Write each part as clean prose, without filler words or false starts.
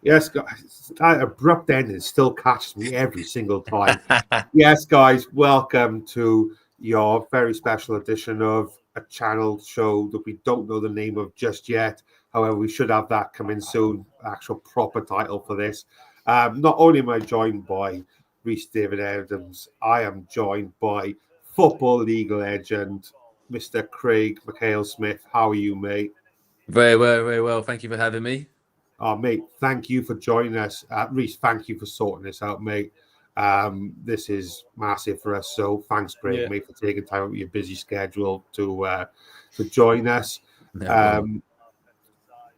Yes, guys, that abrupt ending still catches me every single time. Yes, guys, welcome to your very special edition of a channel show that we don't know the name of just yet. However, we should have that coming soon, actual proper title for this. Not only am I joined by Rhys David Adams, I am joined by Football League legend, Mr. Craig Mackail-Smith. How are you, mate? Very well, very well. Thank you for having me. Oh, mate, thank you for joining us. Rhys, thank you for sorting this out, mate. This is massive for us. So thanks, Craig, mate, for taking time out of your busy schedule to join us.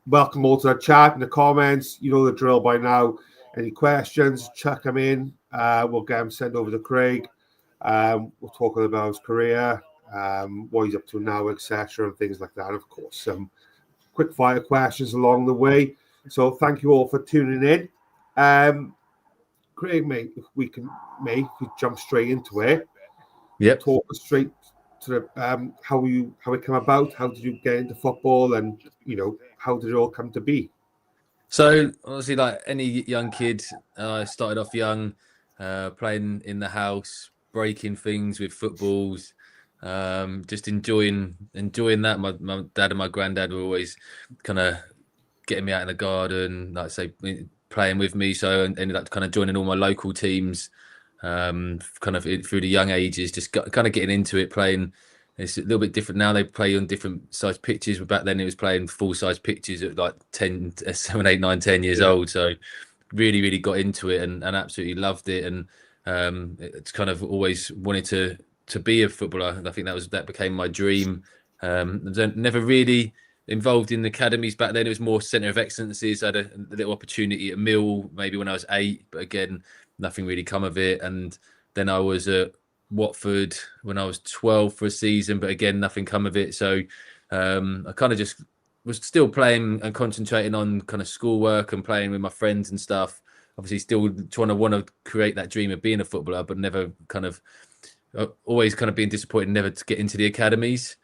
Welcome all to the chat and the comments. You know the drill by now. Any questions, chuck them in. We'll get them sent over to Craig. We'll talk about his career, what he's up to now, etc., and things like that. And of course, some quick fire questions along the way. So thank you all for tuning in. Craig, mate, if we jump straight into it. Yep. Talk us straight to the, how it came about. How did you get into football, and how did it all come to be? So obviously, like any young kid, I started off young, playing in the house, breaking things with footballs, just enjoying that. My dad and my granddad were always kind of getting me out in the garden, like say playing with me. So I ended up kind of joining all my local teams, kind of through the young ages, just kind of getting into it, playing. It's a little bit different now. They play on different size pitches, but back then it was playing full size pitches at like 10, 7, 8, 9, 10 years old. So really, really got into it and absolutely loved it. And it's kind of always wanted to be a footballer. I think that became my dream. Never really involved in the academies back then. It was more centre of excellences. I had a little opportunity at Mill maybe when I was 8, but again, nothing really come of it. And then I was at Watford when I was 12 for a season, but again, nothing come of it. So I kind of just was still playing and concentrating on kind of schoolwork and playing with my friends and stuff. Obviously, still trying to want to create that dream of being a footballer, but never kind of always kind of being disappointed never to get into the academies.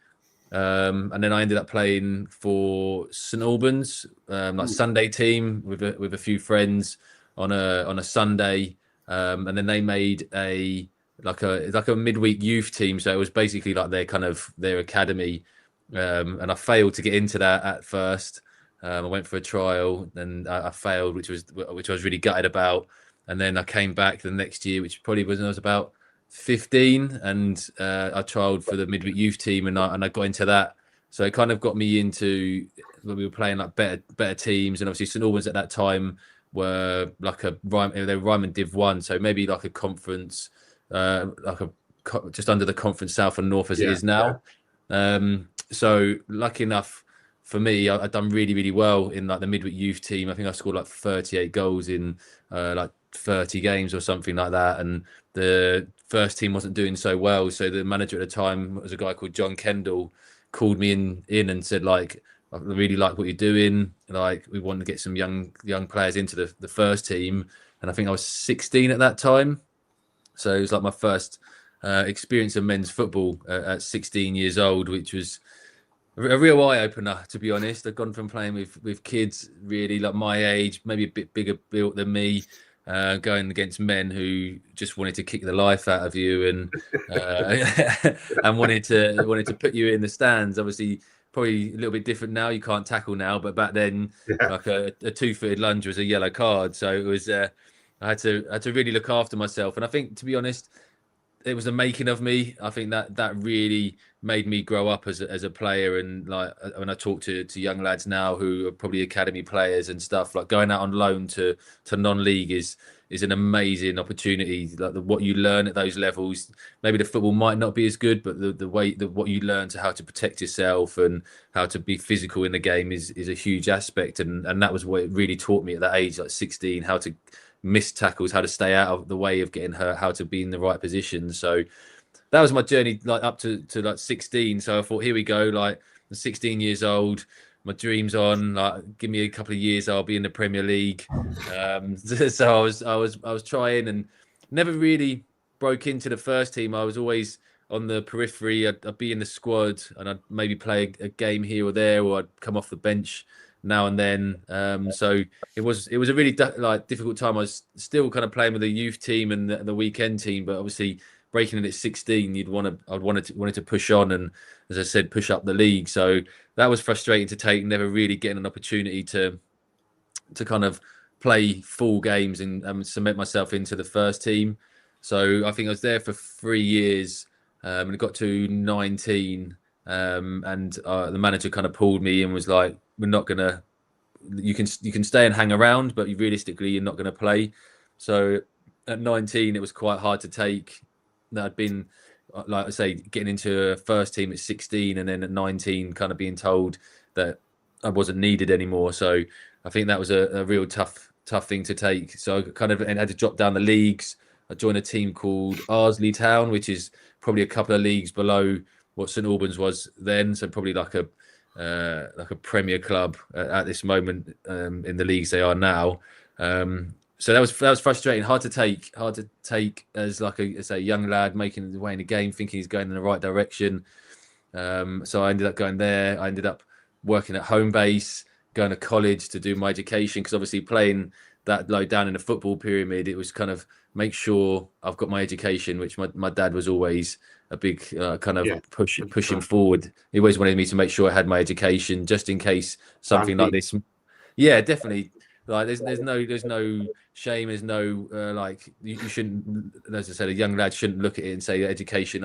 And then I ended up playing for St Albans, like Sunday team with a few friends on a Sunday, and then they made a midweek youth team. So it was basically like their academy, and I failed to get into that at first. I went for a trial and I failed, which I was really gutted about. And then I came back the next year, which probably was when I was about 15, and I trialed for the midweek youth team, and I got into that. So it kind of got me into when we were playing like better teams, and obviously St Albans at that time were like they were Ryman Div 1, so maybe like a conference, just under the Conference South and North as it is now. So lucky enough for me, I'd done really, really well in like the midweek youth team. I think I scored like 38 goals in like 30 games or something like that. And the first team wasn't doing so well. So the manager at the time was a guy called John Kendall, called me in and said, like, I really like what you're doing. Like, we want to get some young players into the first team. And I think I was 16 at that time. So it was like my first experience of men's football at 16 years old, which was a real eye-opener, to be honest. I've gone from playing with kids really like my age, maybe a bit bigger built than me, going against men who just wanted to kick the life out of you and and wanted to put you in the stands. Obviously, probably a little bit different now. You can't tackle now, but back then, like a two-footed lunge was a yellow card. So it was I had to really look after myself. And I think, to be honest, it was the making of me. I think that really made me grow up as a player. And like when I talk to young lads now who are probably academy players and stuff, like going out on loan to non-league is is an amazing opportunity. Like what you learn at those levels, maybe the football might not be as good, but the way that what you learn to how to protect yourself and how to be physical in the game is a huge aspect. And that was what it really taught me at that age, like 16, how to miss tackles, how to stay out of the way of getting hurt, how to be in the right position. So that was my journey, like up to like 16. So I thought, here we go, like I'm 16 years old, my dream's on. Like, give me a couple of years, I'll be in the Premier League. So I was trying and never really broke into the first team. I was always on the periphery. I'd be in the squad and I'd maybe play a game here or there, or I'd come off the bench now and then. So it was a really difficult time. I was still kind of playing with the youth team and the weekend team, but obviously breaking in at 16, I'd wanted to push on and, as I said, push up the league. So that was frustrating to take, never really getting an opportunity to kind of play full games and cement myself into the first team. So I think I was there for 3 years, and it got to 19, and the manager kind of pulled me and was like, "We're not gonna. You can stay and hang around, but realistically, you're not going to play." So at 19, it was quite hard to take. That I'd been, like I say, getting into a first team at 16, and then at 19, kind of being told that I wasn't needed anymore. So I think that was a real tough thing to take. So I kind of had to drop down the leagues. I joined a team called Arsley Town, which is probably a couple of leagues below what St Albans was then. So probably like a Premier club at this moment in the leagues they are now. So that was frustrating, hard to take as like a young lad making his way in the game, thinking he's going in the right direction. So I ended up going there. I ended up working at home base, going to college to do my education, because obviously playing that low down in the football pyramid, it was kind of make sure I've got my education, which my dad was always a big kind of pushing forward. He always wanted me to make sure I had my education just in case something like this. Yeah, definitely. Like there's no shame. There's no like you shouldn't. As I said, a young lad shouldn't look at it and say that education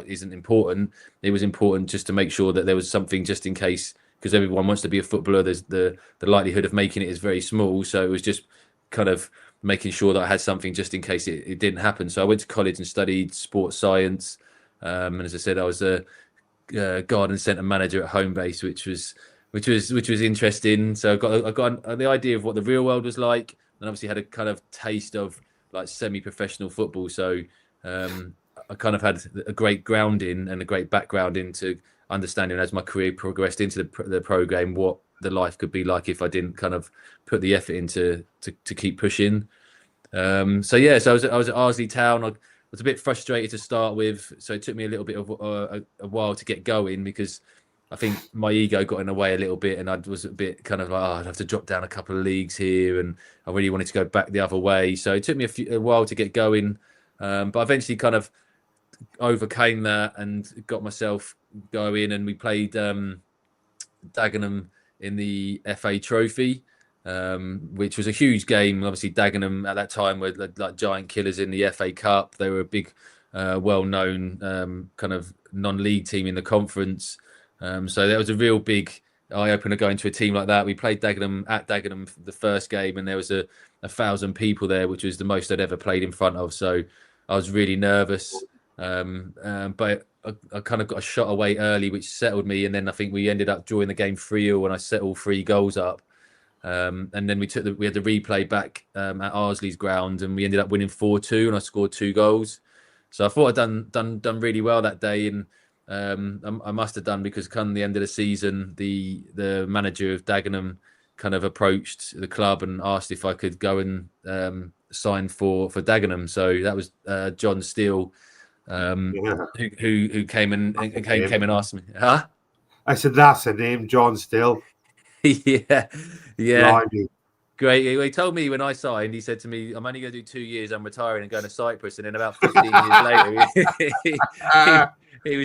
isn't important. It was important just to make sure that there was something just in case, because everyone wants to be a footballer. There's the likelihood of making it is very small. So it was just kind of making sure that I had something just in case it didn't happen. So I went to college and studied sports science. And as I said, I was a garden centre manager at home base, which was interesting. So I got the idea of what the real world was like, and obviously had a kind of taste of like semi-professional football. So I kind of had a great grounding and a great background into understanding as my career progressed into the pro game what the life could be like if I didn't kind of put the effort into to keep pushing. So I was at Arsley Town. I was a bit frustrated to start with, so it took me a little bit of a while to get going, because I think my ego got in the way a little bit, and I was a bit kind of like, I'd have to drop down a couple of leagues here, and I really wanted to go back the other way. So it took me a while to get going, but I eventually kind of overcame that and got myself going, and we played Dagenham in the FA Trophy, which was a huge game. Obviously, Dagenham at that time were like giant killers in the FA Cup. They were a big, well-known kind of non-league team in the conference. So that was a real big eye-opener going to a team like that. We played Dagenham at Dagenham the first game, and there was 1,000 people there, which was the most I'd ever played in front of. So I was really nervous, but I kind of got a shot away early, which settled me. And then I think we ended up drawing the game 3-0 when I set all 3 goals up. And then we had the replay back at Arsley's ground, and we ended up winning 4-2, and I scored 2 goals. So I thought I'd done really well that day, and I must have done, because come the end of the season, the manager of Dagenham kind of approached the club and asked if I could go and sign for Dagenham. So that was John Steele, who came and asked me. Huh? I said, that's a name, John Steele. yeah. Blimey. Great. He told me when I signed, he said to me, I'm only going to do 2 years, I'm retiring and going to Cyprus. And then about 15 years later, he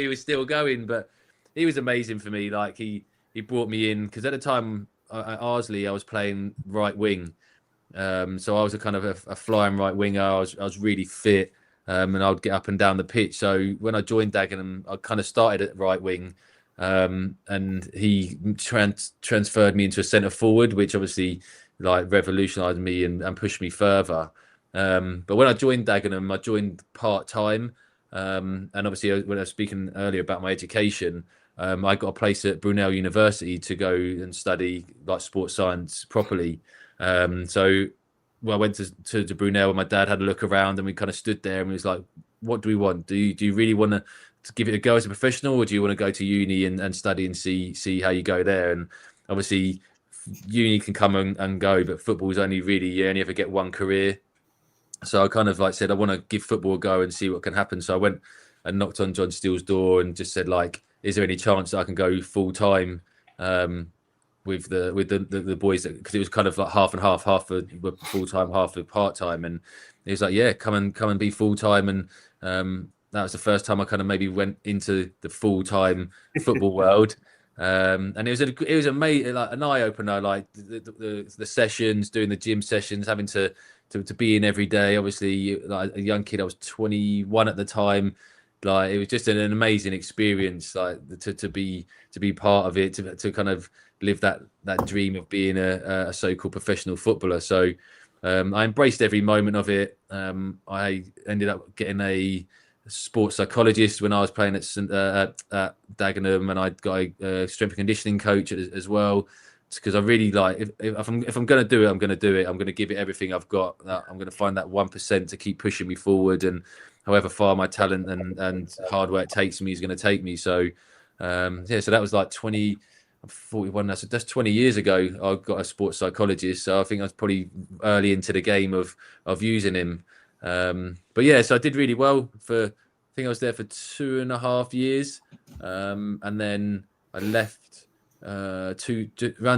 was still going. But he was amazing for me. Like he brought me in, because at the time at Arsley, I was playing right wing. So I was a kind of a flying right winger. I was really fit, and I would get up and down the pitch. So when I joined Dagenham, I kind of started at right wing. And he transferred me into a centre forward, which obviously like revolutionised me and pushed me further. But when I joined Dagenham, I joined part-time. And obviously, when I was speaking earlier about my education, I got a place at Brunel University to go and study like sports science properly. So I went to Brunel, and my dad had a look around, and we kind of stood there, and we was like, what do we want? Do you really want to give it a go as a professional, or do you want to go to uni and study and see how you go there? And obviously, uni can come and go, but football is only really, you only ever get one career. So I kind of like said, I want to give football a go and see what can happen. So I went and knocked on John Steele's door and just said, like, is there any chance that I can go full time with the boys? Because it was kind of like half and half were full time, half were part time. And he was like, yeah, come and be full time. And that was the first time I kind of maybe went into the full time football world. And it was amazing, like an eye opener, like the sessions, doing the gym sessions, having to be in every day. Obviously, like a young kid, I was 21 at the time. Like it was just an amazing experience, like to be part of it, to kind of live that dream of being a so-called professional footballer. So I embraced every moment of it. I ended up getting a sports psychologist when I was playing at Dagenham, and I got a strength and conditioning coach as well, because I really like, if I'm going to do it, I'm going to do it. I'm going to give it everything I've got. I'm going to find that 1% to keep pushing me forward, and however far my talent and hard work takes me is going to take me. So so that was like 41. That's 20 years ago. I got a sports psychologist, so I think I was probably early into the game of using him. But yeah, so I did really well I think I was there for 2.5 years. And then I left around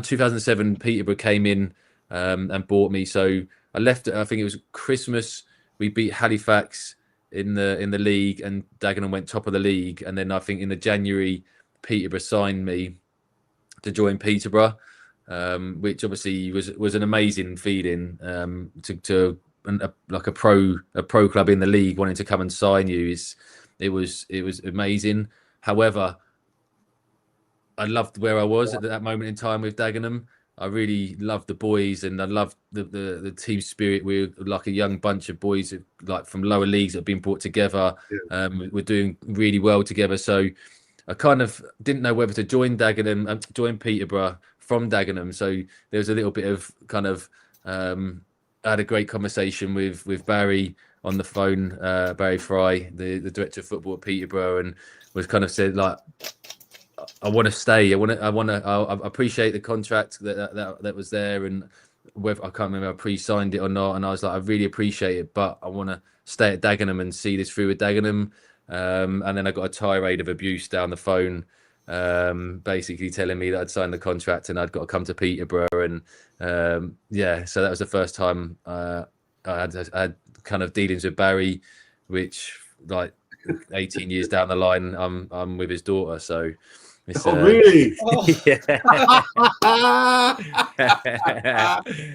2007, Peterborough came in and bought me. So I left, I think it was Christmas. We beat Halifax in the league, and Dagenham went top of the league. And then I think in the January, Peterborough signed me to join Peterborough, which obviously was an amazing feeling, to like a pro club in the league wanting to come and sign you. It was amazing. However, I loved where I was at that moment in time with Dagenham. I really loved the boys, and I loved the team spirit. We were like a young bunch of boys, like from lower leagues, that have been brought together. Yeah. We're doing really well together. So I kind of didn't know whether to join Dagenham, join Peterborough from Dagenham. So there was a little bit of kind of, I had a great conversation with Barry on the phone, Barry Fry, the director of football at Peterborough, and was kind of said, like, I want to stay. I appreciate the contract that was there, and whether, I can't remember, I pre-signed it or not. And I was like, I really appreciate it, but I want to stay at Dagenham and see this through with Dagenham. And then I got a tirade of abuse down the phone, basically telling me that I'd signed the contract and I'd got to come to Peterborough. And so that was the first time I had kind of dealings with Barry, which, like, 18 years down the line, I'm with his daughter. So it's, really? Yeah.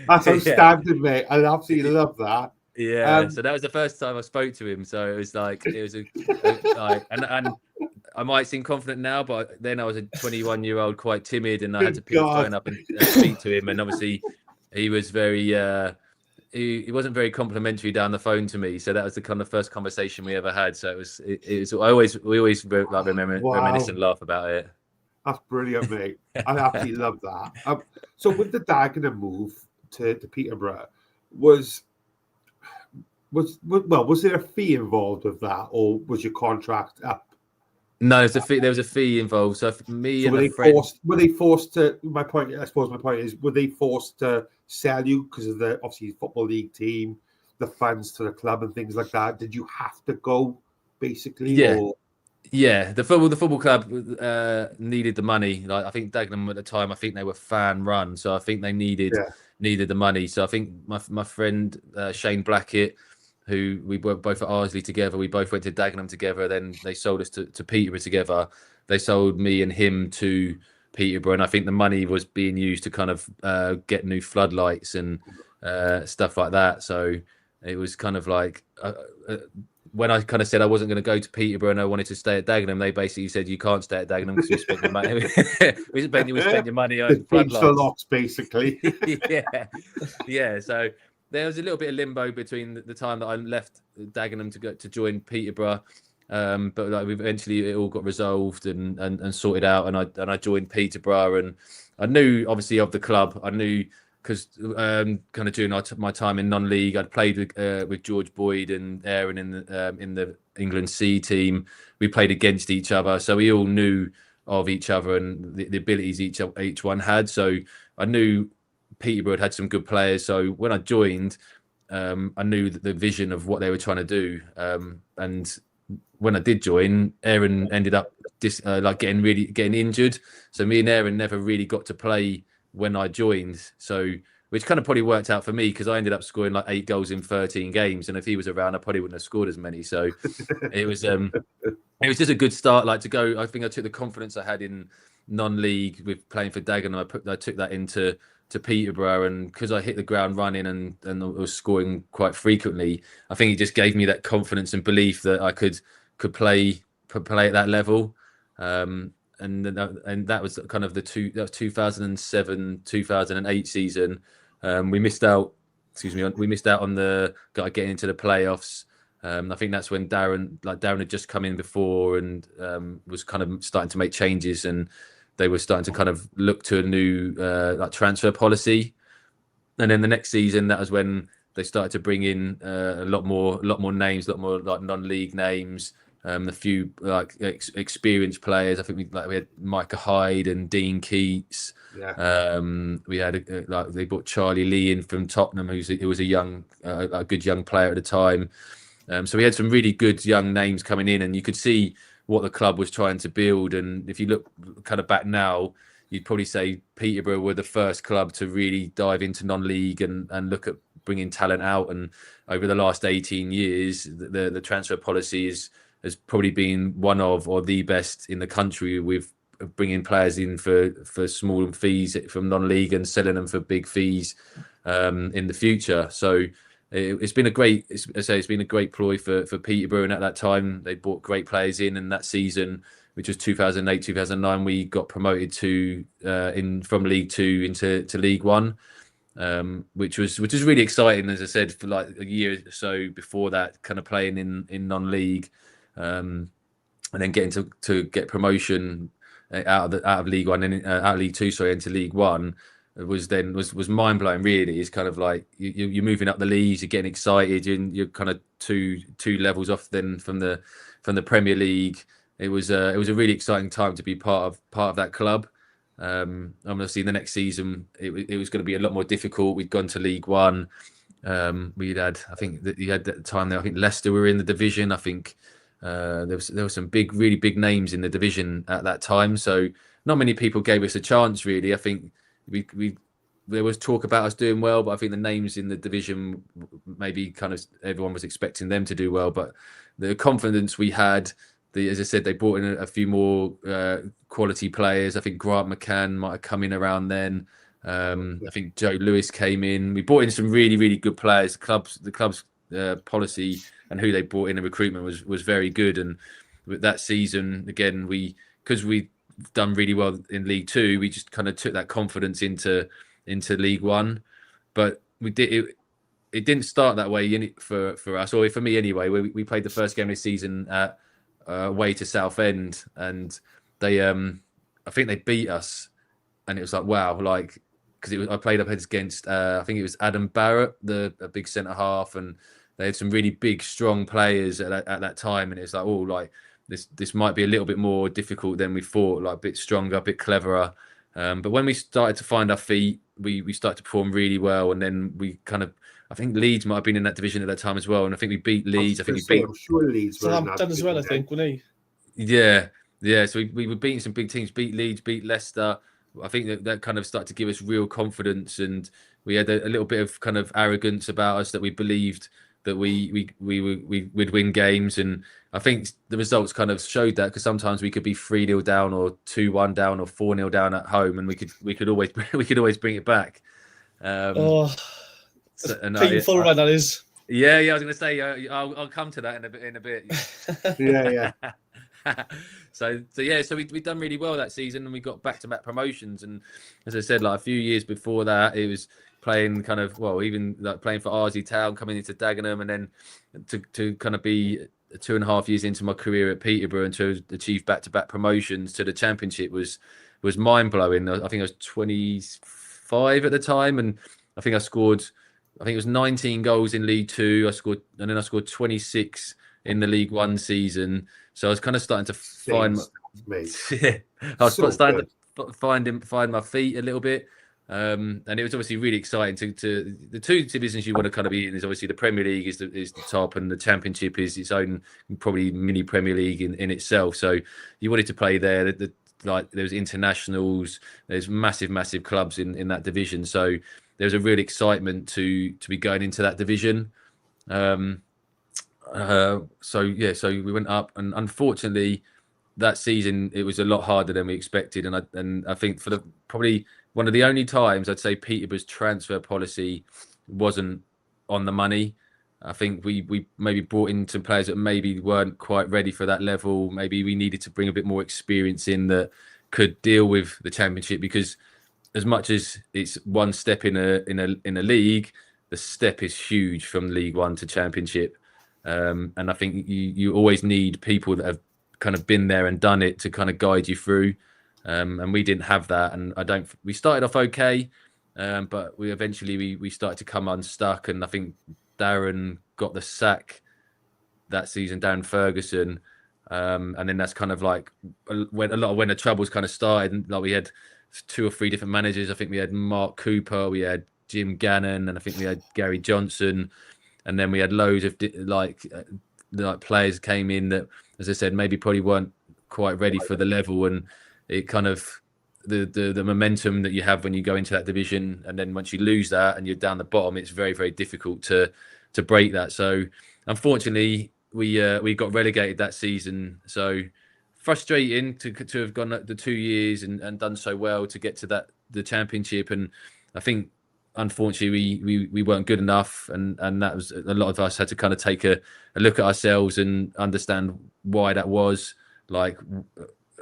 That's outstanding, mate. I absolutely love that. Yeah, so that was the first time I spoke to him. So it was like, like, and I might seem confident now, but then I was a 21-year-old, quite timid, and I had to pick the phone up and speak to him. And obviously, he was very, he wasn't very complimentary down the phone to me. So that was the kind of first conversation we ever had. So it was we always like reminisce and laugh about it. That's brilliant, mate. I absolutely love that. So with the Dagenham move to Peterborough, was there a fee involved with that, or was your contract up? No, there was a fee involved. So for me, were they forced to? My point is, were they forced to sell you because of the, obviously, football league team, the funds to the club and things like that? Did you have to go, basically? Yeah. Or? Yeah, the football club needed the money. Like, I think Dagenham at the time, I think they were fan run, so I think they needed the money. So I think my friend Shane Blackett, who we were both at Arsley together, we both went to Dagenham together. Then they sold us to Peterborough together. They sold me and him to Peterborough, and I think the money was being used to kind of get new floodlights and stuff like that. So it was kind of like, when I kind of said I wasn't going to go to Peterborough and I wanted to stay at Dagenham, they basically said, you can't stay at Dagenham because we spent your money. we spent your money on floodlights. The locks, basically. Yeah. So there was a little bit of limbo between the time that I left Dagenham to join Peterborough. But like eventually it all got resolved and sorted out, and I joined Peterborough, and I knew obviously of the club. I knew because kind of during my time in non-league, I'd played with George Boyd and Aaron in the England C team. We played against each other, so we all knew of each other and the abilities each one had. So I knew Peterborough had some good players. So when I joined, I knew the vision of what they were trying to do, and when I did join, Aaron ended up getting injured. So me and Aaron never really got to play when I joined. So which kind of probably worked out for me because I ended up scoring like 8 goals in 13 games, and if he was around, I probably wouldn't have scored as many. So it was just a good start. Like to go, I think I took the confidence I had in non-league with playing for Dagenham. I took that into Peterborough, and because I hit the ground running and was scoring quite frequently, I think it just gave me that confidence and belief that I could play at that level. And that was kind of that was 2007-2008 season. We missed out on the getting into the playoffs. I think that's when Darren had just come in before and was kind of starting to make changes, and they were starting to kind of look to a new transfer policy. And then the next season, that was when they started to bring in a lot more names, a lot more like non-league names, a few like experienced players. I think we had Micah Hyde and Dean Keats. Yeah. We had they brought Charlie Lee in from Tottenham, who was a good young player at the time. So we had some really good young names coming in, and you could see what the club was trying to build. And if you look kind of back now, you'd probably say Peterborough were the first club to really dive into non-league and look at bringing talent out. And over the last 18 years, the transfer policy has probably been one of or the best in the country, with bringing players in for small fees from non-league and selling them for big fees in the future. So it's been a great ploy for Peterborough, and at that time they brought great players in. And that season, which was 2008-2009, we got promoted from League Two into League One, which was really exciting. As I said, for like a year or so before that, kind of playing in non-league, and then getting to get promotion out of League One and out of League Two, into League One. Was mind blowing. Really, it's kind of like you're moving up the leagues, you're getting excited, you're kind of two levels off then from the Premier League. It was a really exciting time to be part of that club. Obviously, the next season it was going to be a lot more difficult. We'd gone to League One. We'd had, I think that you had at the time there, I think Leicester were in the division. I think there were some really big names in the division at that time. So not many people gave us a chance, really. I think there was talk about us doing well, but I think the names in the division, maybe kind of everyone was expecting them to do well. But the confidence we had, as I said, they brought in a few more quality players. I think Grant McCann might have come in around then. I think Joe Lewis came in. We brought in some really, really good players. The club's policy and who they brought in the recruitment was very good. And with that season, again, because we done really well in League Two, we just kind of took that confidence into League One. But it didn't start that way for us, or for me anyway. We played the first game of the season at away to Southend, and they I think they beat us, and it was like, wow, like, because I played up against I think it was Adam Barrett, a big centre half, and they had some really big strong players at that time, and it's like, oh, like this might be a little bit more difficult than we thought, like a bit stronger, a bit cleverer. But when we started to find our feet, we started to perform really well, and then we kind of, I think Leeds might have been in that division at that time as well, and I think we beat Leeds. I'm sure Leeds were in that as well, I think, wasn't he? Yeah. So we were beating some big teams, beat Leeds, beat Leicester. I think that kind of started to give us real confidence, and we had a little bit of kind of arrogance about us that we believed that we'd win games, and I think the results kind of showed that, because sometimes we could be 3-0 down or 2-1 down or 4-0 down at home, and we could always bring it back. Painful when that is. Yeah. I was going to say I'll come to that in a bit. Yeah. So we've done really well that season, and we got back-to-back promotions. And as I said, like a few years before that, it playing kind of, well, even like playing for RZ Town, coming into Dagenham, and then to kind of be 2.5 years into my career at Peterborough and to achieve back-to-back promotions to the Championship was mind-blowing. I think I was 25 at the time, and I think it was 19 goals in League Two. I scored 26 in the League One season. So I was kind of starting to find starting to find my feet a little bit. And it was obviously really exciting to the two divisions you want to kind of be in is obviously the Premier League is the top, and the Championship is its own probably mini Premier League in itself. So you wanted to play there. Like there's internationals, there's massive clubs in that division. So there was a real excitement to be going into that division. So we went up, and unfortunately that season it was a lot harder than we expected. And I think for probably one of the only times I'd say Peterborough's transfer policy wasn't on the money. I think we maybe brought in some players that maybe weren't quite ready for that level. Maybe we needed to bring a bit more experience in that could deal with the Championship, because as much as it's one step in a league, the step is huge from League One to Championship. And I think you always need people that have kind of been there and done it to kind of guide you through. And we didn't have that, and we started off okay, but we eventually started to come unstuck, and I think Darren got the sack that season, Darren Ferguson, and then that's kind of like when the troubles kind of started. And like we had 2 or 3 different managers. I think we had Mark Cooper, we had Jim Gannon, and I think we had Gary Johnson, and then we had loads of like players came in that, as I said, maybe probably weren't quite ready for the level, and it kind of the momentum that you have when you go into that division, and then once you lose that and you're down the bottom, it's very, very difficult to break that. So unfortunately we got relegated that season. So frustrating to have gone the 2 years and done so well to get to the Championship. And I think unfortunately we weren't good enough, and that was, a lot of us had to kind of take a look at ourselves and understand why that was, like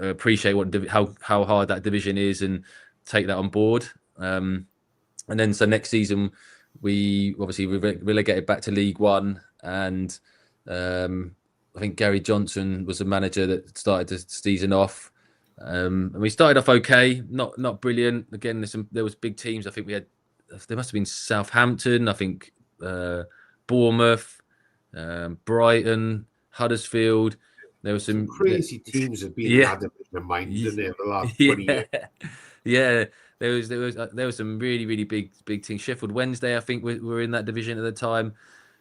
appreciate how hard that division is and take that on board. And then so next season we obviously relegated back to League One, and I think Gary Johnson was the manager that started the season off, and we started off okay, not brilliant. Again, there was big teams. I think there must have been Southampton, I think Bournemouth, Brighton, Huddersfield. There were some crazy teams have been in that division of mind, didn't they, for the last 20 years? Yeah, there was some really big teams. Sheffield Wednesday, I think, were in that division at the time.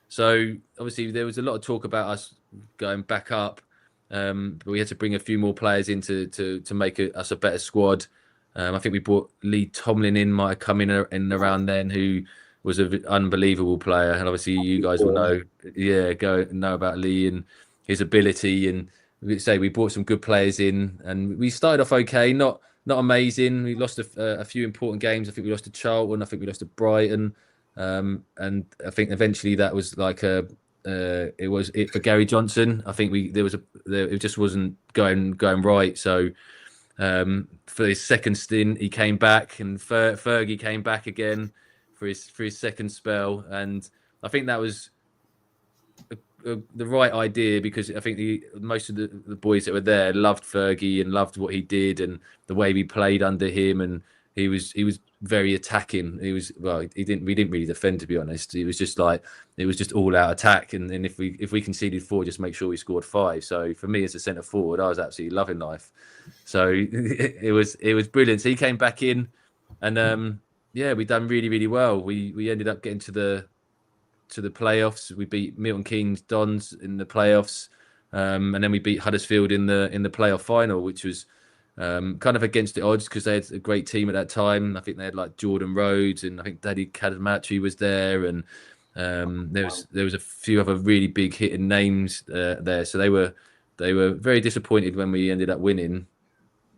So obviously there was a lot of talk about us going back up, but we had to bring a few more players in to make us a better squad. I think we brought Lee Tomlin in, might have come in around then, who was an unbelievable player. And obviously you guys will know about Lee and his ability. And we brought some good players in, and we started off okay, not amazing. We lost a few important games. I think we lost to Charlton. I think we lost to Brighton. And I think eventually that was like it was it for Gary Johnson. I think it just wasn't going right. So for his second stint, he came back, and Fergie came back again for his second spell, and I think that was the right idea, because I think most of the boys that were there loved Fergie and loved what he did and the way we played under him, and he was very attacking. We didn't really defend, to be honest. It was just all out attack, and if we conceded 4, just make sure we scored 5. So for me as a centre forward, I was absolutely loving life. So it was brilliant. So he came back in, and we done really well. We ended up getting to the playoffs. We beat Milton Keynes Dons in the playoffs, and then we beat Huddersfield in the playoff final, which was kind of against the odds because they had a great team at that time. I think they had like Jordan Rhodes, and I think Daddy Kadamachi was there, and there was a few other really big hitting names there. So they were very disappointed when we ended up winning.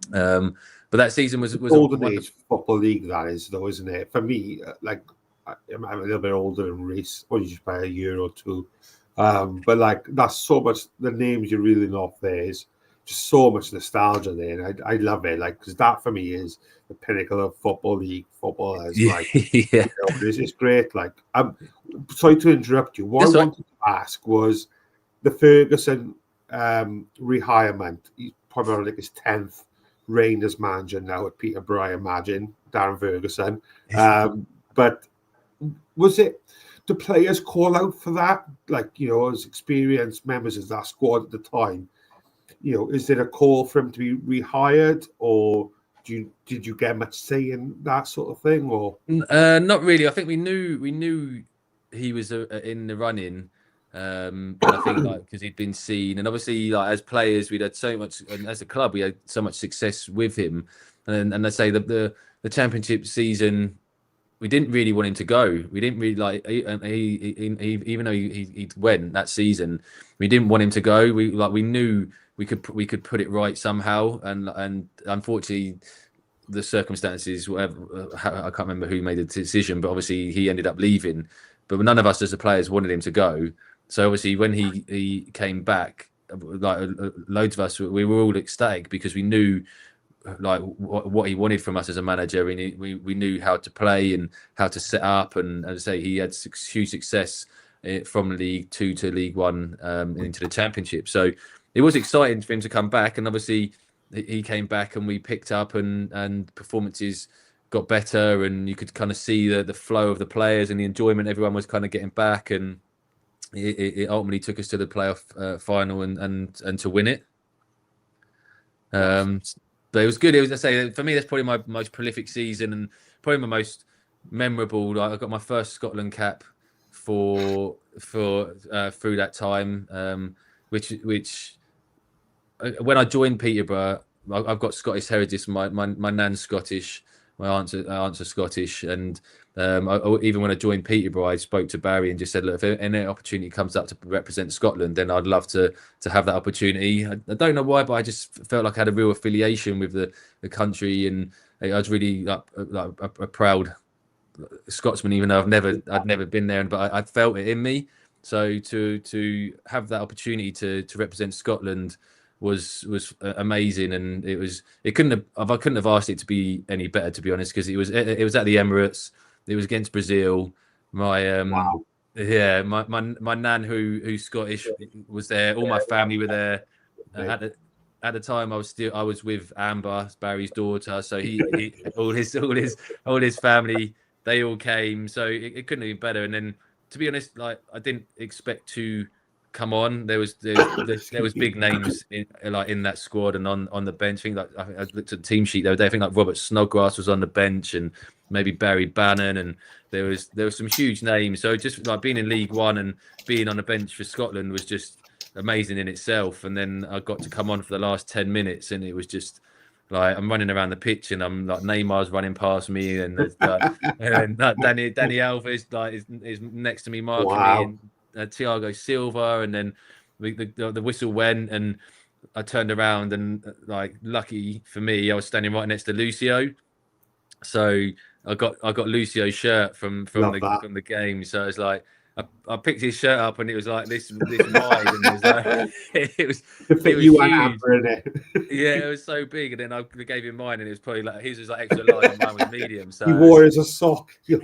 But that season was golden age football league, that is, though, isn't it? For me, like, I'm a little bit older than Reece, only just by a year or two. But like, that's so much the names you're reeling off there is just so much nostalgia there, and I love it. Like, because that for me is the pinnacle of football league football. Is like, yeah, it's great. Like, sorry to interrupt you. What That's I right. wanted to ask was the Ferguson rehirement. He's probably on like his 10th reign as manager now at Peterborough. I imagine Darren Ferguson. But was it the players call out for that? Like, you know, as experienced members of that squad at the time, you know, is there a call for him to be rehired, or did you get much say in that sort of thing? Or not really. I think we knew he was in the running, and I think like because he'd been seen, and obviously like as players we'd had so much, and as a club we had so much success with him, and I say the championship season. We didn't really want him to go. We didn't really like he even though he went that season, we didn't want him to go. We knew we could put it right somehow, and unfortunately, the circumstances, whatever, I can't remember who made the decision, but obviously he ended up leaving. But none of us as the players wanted him to go. So obviously when he came back, like loads of us, we were all ecstatic because we knew like what he wanted from us as a manager, and we knew how to play and how to set up, and as I say, he had huge success from League Two to League One into the Championship. So it was exciting for him to come back, and obviously he came back and we picked up, and performances got better, and you could kind of see the flow of the players and the enjoyment everyone was kind of getting back, and it ultimately took us to the playoff final and to win it. But it was good. It was, I say, for me, that's probably my most prolific season and probably my most memorable. Like, I got my first Scotland cap for through that time, which when I joined Peterborough, I've got Scottish heritage. My nan's Scottish, my aunts are Scottish, and even when I joined Peterborough, I spoke to Barry and just said, look, if any opportunity comes up to represent Scotland, then I'd love to have that opportunity. I don't know why, but I just felt like I had a real affiliation with the country, and I was really like a proud Scotsman, even though I'd never been there, but I felt it in me. So to have that opportunity to represent Scotland was amazing, and I couldn't have asked it to be any better, to be honest, because it was at the Emirates. It was against Brazil. My wow. Yeah, my nan who's Scottish was there. All my family were there. At the time I was with Amber, Barry's daughter. So he all his family, they all came. So it couldn't have been better. And then, to be honest, like I didn't expect to come on. There was big names in that squad and on the bench. I think I looked at the team sheet the other day. I think like Robert Snodgrass was on the bench, and maybe Barry Bannon, and there was some huge names. So just like being in League One and being on the bench for Scotland was just amazing in itself. And then I got to come on for the last 10 minutes, and it was just like I'm running around the pitch, and I'm like Neymar's running past me, and there's and Danny Alves is next to me marking me, and Thiago Silva, and then the whistle went, and I turned around, and like lucky for me, I was standing right next to Lucio, so I got Lucio's shirt from the game. So it's like I picked his shirt up, and it was like this wide, and it was like it was huge. Yeah, it was so big, and then I gave him mine, and it was probably like his was like extra large, and mine was medium. So he wore it as a sock. Yeah,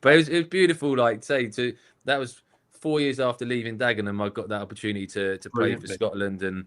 but it was beautiful. Like that was 4 years after leaving Dagenham, I got that opportunity to play for Scotland and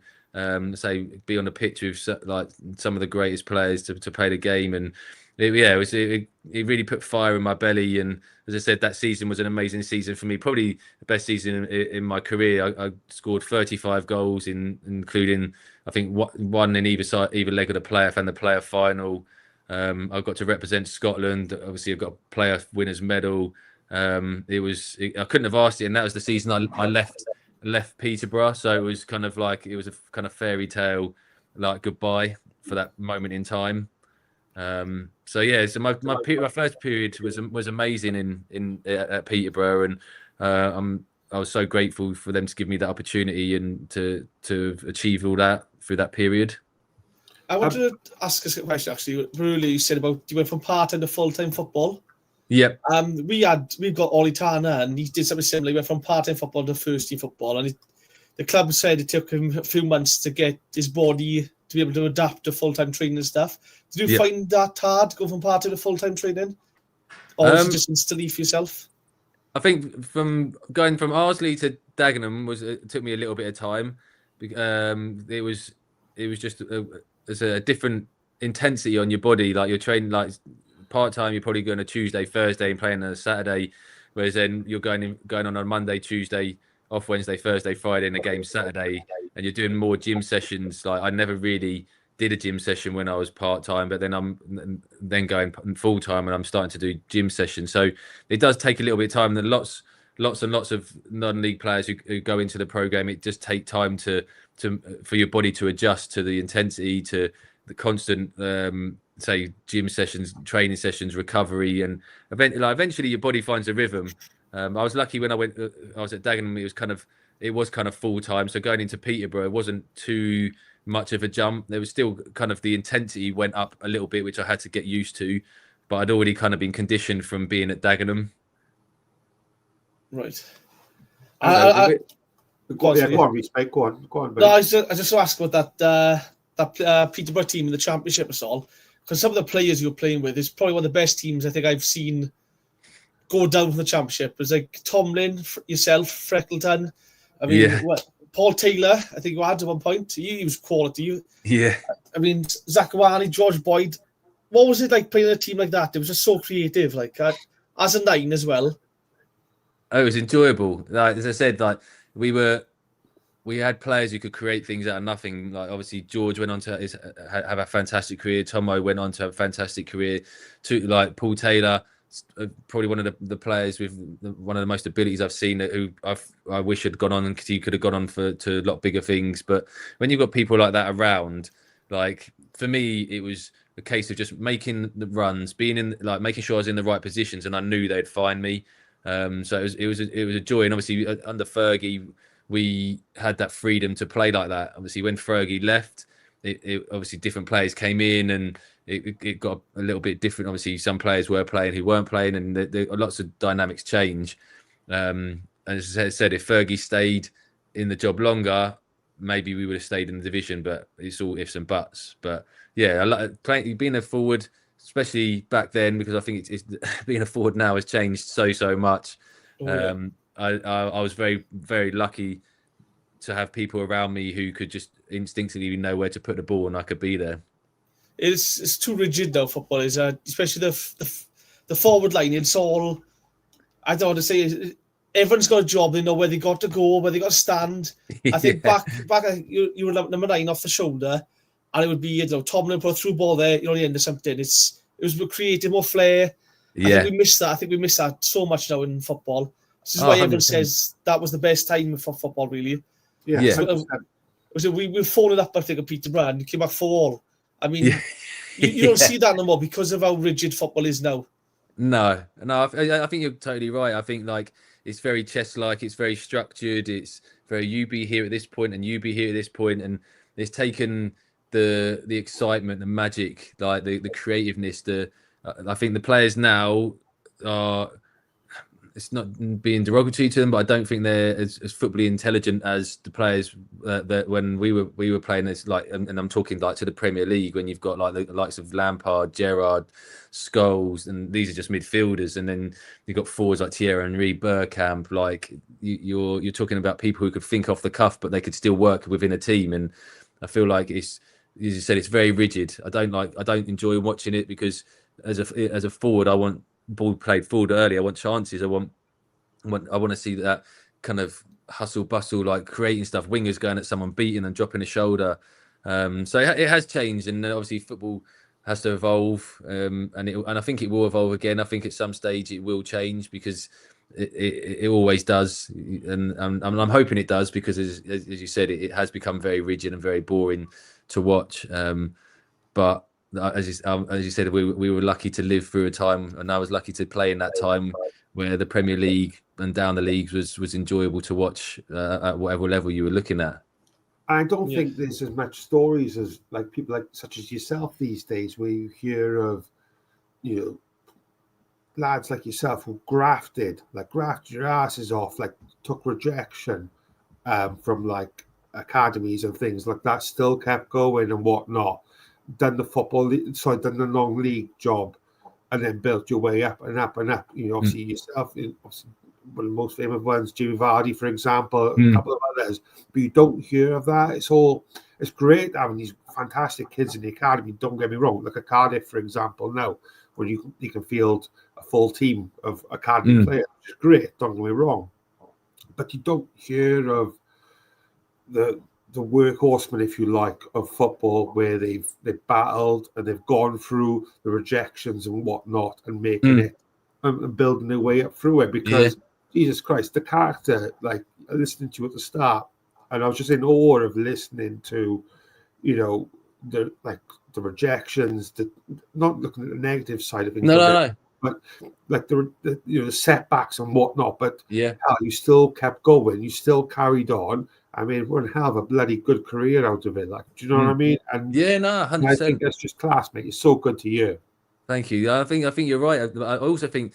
be on the pitch with like some of the greatest players to play the game, and it really put fire in my belly. And as I said, that season was an amazing season for me, probably the best season in my career. I scored 35 goals, including I think one in either leg of the playoff and the playoff final. I got to represent Scotland. Obviously, I've got a player winners medal. I couldn't have asked it, and that was the season I left Peterborough. So it was kind of like it was a kind of fairy tale, like goodbye for that moment in time. So my first period was amazing at Peterborough, and I was so grateful for them to give me that opportunity and to achieve all that through that period. I want to ask a question. Actually, really, you said about you went from part-time to full-time football. Yep. We've got Ollie Turner, and he did something similar. He went from part-time football to first-team football, and the club said it took him a few months to get his body to be able to adapt to full-time training and stuff. Did you find that hard, go from part-time to full-time training? Or was it just instantly for yourself? I think from going from Arsley to Dagenham it took me a little bit of time. It was just there's a different intensity on your body. Like you're training like part-time, you're probably going to Tuesday, Thursday and playing on a Saturday, whereas then you're going on a Monday, Tuesday, off Wednesday, Thursday, Friday, and a game Saturday, and you're doing more gym sessions. Like I never really did a gym session when I was part-time, but then I'm going full-time and I'm starting to do gym sessions. So it does take a little bit of time. And lots and lots of non-league players who go into the program, it just take time for your body to adjust to the intensity, to the constant say gym sessions, training sessions, recovery, and eventually your body finds a rhythm. I was lucky when I was at Dagenham. It was kind of full time. So going into Peterborough, it wasn't too much of a jump. There was still kind of the intensity went up a little bit, which I had to get used to. But I'd already kind of been conditioned from being at Dagenham. Right. Go on, respect. Go on. No, I just ask about that Peterborough team in the Championship as all, because some of the players you're playing with is probably one of the best teams I think I've seen go down from the Championship. It was like Tomlin, yourself, Freckleton. I mean, Paul Taylor, I think you had at one point. He was quality. Yeah. I mean, Zakawani, George Boyd. What was it like playing a team like that? It was just so creative. Like as a 9 as well. Oh, it was enjoyable. Like as I said, like we had players who could create things out of nothing. Like obviously George went on to have a fantastic career. Tomo went on to have a fantastic career. Like Paul Taylor, probably one of the players with one of the most abilities I've seen. Who I wish had gone on, because he could have gone on to a lot bigger things. But when you've got people like that around, like for me, it was a case of just making the runs, being in, like making sure I was in the right positions, and I knew they'd find me. So it was a joy. And obviously under Fergie, we had that freedom to play like that. Obviously, when Fergie left, it obviously different players came in, and it got a little bit different. Obviously, some players were playing who weren't playing, and lots of dynamics change. And as I said, if Fergie stayed in the job longer, maybe we would have stayed in the division. But it's all ifs and buts. But yeah, I like playing, being a forward, especially back then, because I think it's being a forward now has changed so much. I was very, very lucky to have people around me who could just instinctively know where to put the ball, and I could be there. It's too rigid now, football is, especially the forward line. It's all, I don't want to say, everyone's got a job. They know where they got to go, where they got to stand. I think back you were number 9 off the shoulder, and it would be, Tomlin put a through ball there, the end of something. It was more creative, more flair. Yeah. I think we miss that so much now in football. This is why everyone 100%. Says that was the best time for football, really. Yeah. So we folded up, I think, at Peterborough and came back 4-4. I mean, you don't see that no more because of how rigid football is now. No, I think you're totally right. I think like it's very chess-like, it's very structured, it's very you be here at this point and you be here at this point, and it's taken the excitement, the magic, like the creativeness. I think the players now are. It's not being derogatory to them, but I don't think they're as footbally intelligent as the players that when we were playing. This like, and I'm talking like to the Premier League, when you've got like the likes of Lampard, Gerrard, Scholes, and these are just midfielders, and then you've got forwards like Thierry Henry, Bergkamp. Like you're talking about people who could think off the cuff, but they could still work within a team. And I feel like it's, as you said, it's very rigid. I don't enjoy watching it, because as a forward, I want ball played forward early. I want chances. I want to see that kind of hustle bustle, like creating stuff. Wingers going at someone, beating and dropping a shoulder. So it has changed, and obviously football has to evolve. And I think it will evolve again. I think at some stage it will change, because it always does, and I'm hoping it does, because as you said, it has become very rigid and very boring to watch. But as you said, we were lucky to live through a time, and I was lucky to play in that time where the Premier League and down the leagues was enjoyable to watch at whatever level you were looking at. I don't think there's as much stories as like people like such as yourself these days, where you hear of, lads like yourself who grafted your asses off, like took rejection, from like academies and things like that, still kept going and whatnot. Done the non-league job, and then built your way up and up and up. You know, obviously yourself, obviously one of the most famous ones, Jimmy Vardy, for example, a couple of others. But you don't hear of that. It's great having these fantastic kids in the academy. Don't get me wrong. Like at Cardiff, for example, now where you can field a full team of academy players, which is great. Don't get me wrong, but you don't hear of the workhorsemen, if you like, of football, where they've battled and they've gone through the rejections and whatnot and making it and building their way up through it. Because Jesus Christ, the character, like listening to you at the start, and I was just in awe of listening to, you know, the rejections, not looking at the negative side of things, but like the setbacks and whatnot. But you still kept going, you still carried on. I mean, one hell of a bloody good career out of it. Like, do you know what I mean? And 100%. I think that's just class, mate. It's so good to hear. Thank you. I think you're right. I also think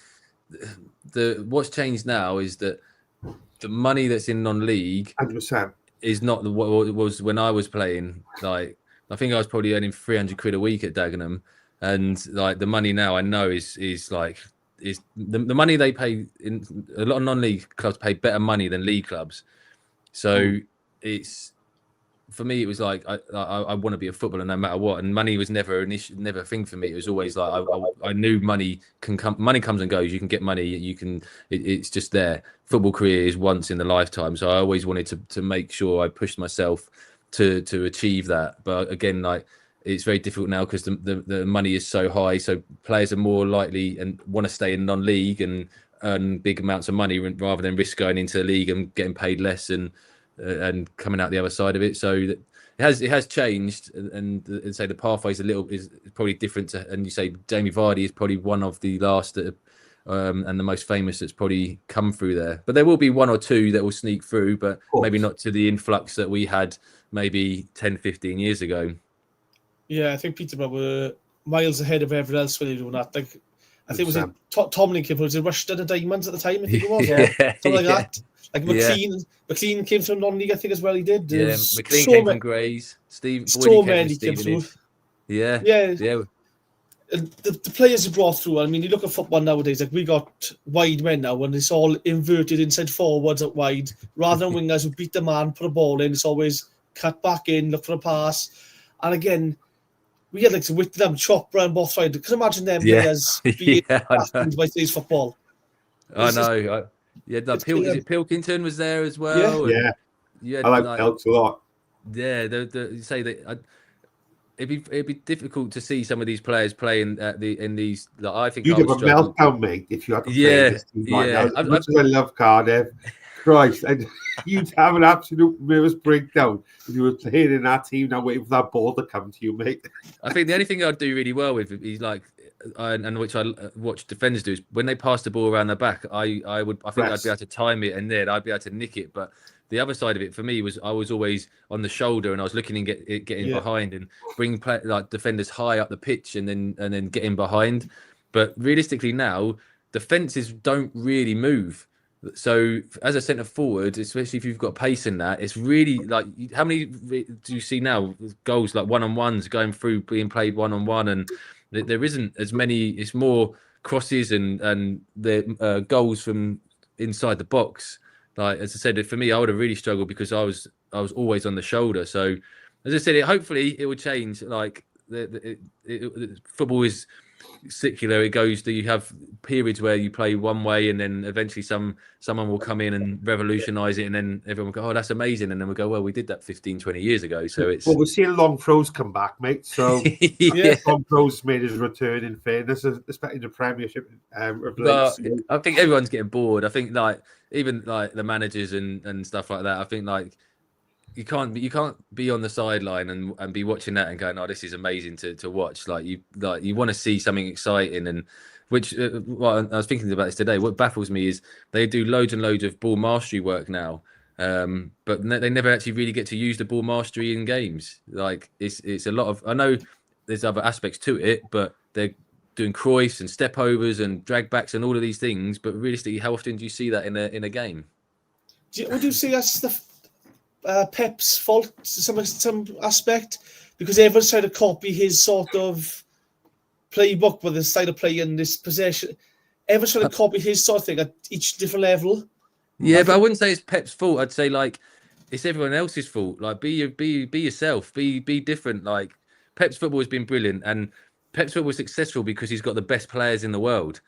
what's changed now is that the money that's in non-league 100% is not what it was when I was playing. Like, I think I was probably earning 300 quid a week at Dagenham, and like the money now I know is the money they pay in a lot of non-league clubs pay better money than league clubs. So it's, for me, it was like I want to be a footballer no matter what, and money was never an issue, never a thing for me. It was always like I knew money comes and goes. You can get money, it's just there. Football career is once in a lifetime, so I always wanted to make sure I pushed myself to achieve that. But again, like, it's very difficult now because the money is so high, so players are more likely and want to stay in non-league and earn big amounts of money rather than risk going into the league and getting paid less and coming out the other side of it. So it has changed, and say the pathway's is probably different. And you say Jamie Vardy is probably one of the last and the most famous that's probably come through there. But there will be one or two that will sneak through, but maybe not to the influx that we had maybe 10, 15 years ago. Yeah, I think Peterborough were miles ahead of everyone else when they were doing that. Like, I think it was Tomlin came from, was it Rushden and Diamonds at the time? I think it was, or something like that. Like McLean came from non-league, I think, as well. He did. Yeah, McLean came from Grays. So many came through. Yeah. And the players who brought through. I mean, you look at football nowadays. Like, we got wide men now, and it's all inverted inside forwards out wide, rather than wingers who beat the man, put a ball in. It's always cut back in, look for a pass, and again, we had like to whip them, chop round both sides. Because imagine them players being by today's football. I know. Is it Pilkington was there as well? Yeah. I like Pilks a lot. Yeah, you say that it'd be difficult to see some of these players playing in these. Like, I think you'd have a meltdown, mate, if you had to play this team right now. As much as I love Cardiff, Christ, you'd have an absolute nervous breakdown if you were playing in that team now, waiting for that ball to come to you, mate. I think the only thing I'd do really well with is like, and which I watch defenders do, is when they pass the ball around the back, I think I'd be able to time it, and then I'd be able to nick it. But the other side of it for me was I was always on the shoulder, and I was looking and getting behind and bring like defenders high up the pitch, and then getting behind. But realistically now, defenses don't really move. So as a centre forward, especially if you've got pace in that, it's really like, how many do you see now goals like one-on-ones going through, being played one-on-one, and there isn't as many. It's more crosses and the goals from inside the box. Like, as I said, for me, I would have really struggled because I was always on the shoulder. So as I said, hopefully it will change. Like, football is secular. It goes, you have periods where you play one way, and then eventually someone will come in and revolutionize it, and then everyone will go, oh, that's amazing, and then we'll go, well, we did that 15, 20 years ago. So it's, well, we're seeing long throws come back, mate. So long throws made his return, in fairness, especially the Premiership. I think everyone's getting bored. I think like even like the managers and stuff like that, I think like you can't be on the sideline and be watching that and going, oh, this is amazing to watch. Like you want to see something exciting, and which well, I was thinking about this today. What baffles me is they do loads and loads of ball mastery work now, but they never actually really get to use the ball mastery in games. Like it's a lot of, I know there's other aspects to it, but they're doing croises and step overs and drag backs and all of these things. But realistically, how often do you see that in a game? Would you say that's Pep's fault to some aspect, because everyone's trying to copy his sort of playbook with the style of play and this possession. Everyone's trying to copy his sort of thing at each different level. Yeah, but I wouldn't say it's Pep's fault. I'd say like it's everyone else's fault. Like be yourself, be different. Like Pep's football has been brilliant, and Pep's football is successful because he's got the best players in the world.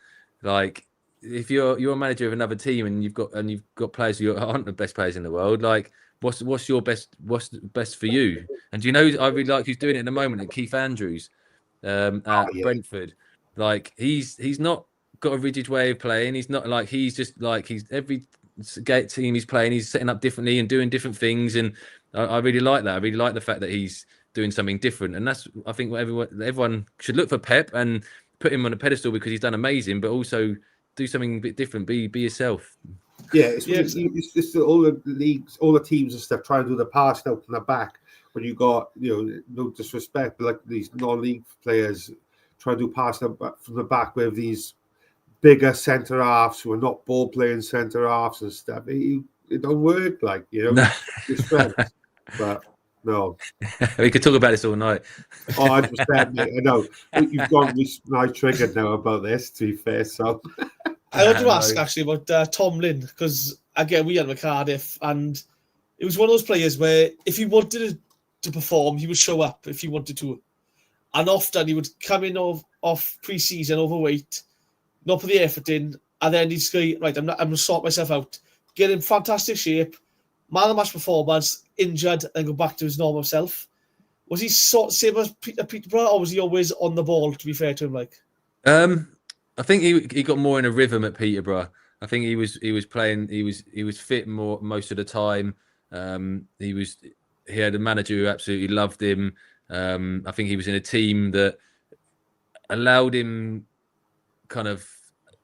Like if you're a manager of another team and you've got players who aren't the best players in the world, like what's best for you? And do you know I really like who's doing it at the moment? And Keith Andrews at Brentford. Like he's not got a rigid way of playing. He's not like he's every team he's playing, he's setting up differently and doing different things, and I really like that. I really like the fact that he's doing something different, and that's I think what everyone should look for Pep and put him on a pedestal because he's done amazing, but also do something a bit different. Be yourself. Yeah, it's all the leagues, all the teams and stuff trying to do the pass out from the back. When you got no disrespect, but like these non-league players try to do pass from the back with these bigger centre halves who are not ball playing centre halves and stuff. It don't work, like it's friends. But no, we could talk about this all night. 100%, mate. I know you've got me triggered now about this. To be fair, so I want to ask actually about Tomlin, because again we had him at Cardiff, and it was one of those players where if he wanted to perform, he would show up if he wanted to, and often he would come in off pre-season overweight, not put the effort in, and then he'd say, right, I'm going to sort myself out, get in fantastic shape, man of the match performance, injured, and go back to his normal self. Was he sort of same as Peterborough, or was he always on the ball, to be fair to him? Like, I think he got more in a rhythm at Peterborough. I think he was playing, he was fit more most of the time. He had a manager who absolutely loved him. I think he was in a team that allowed him kind of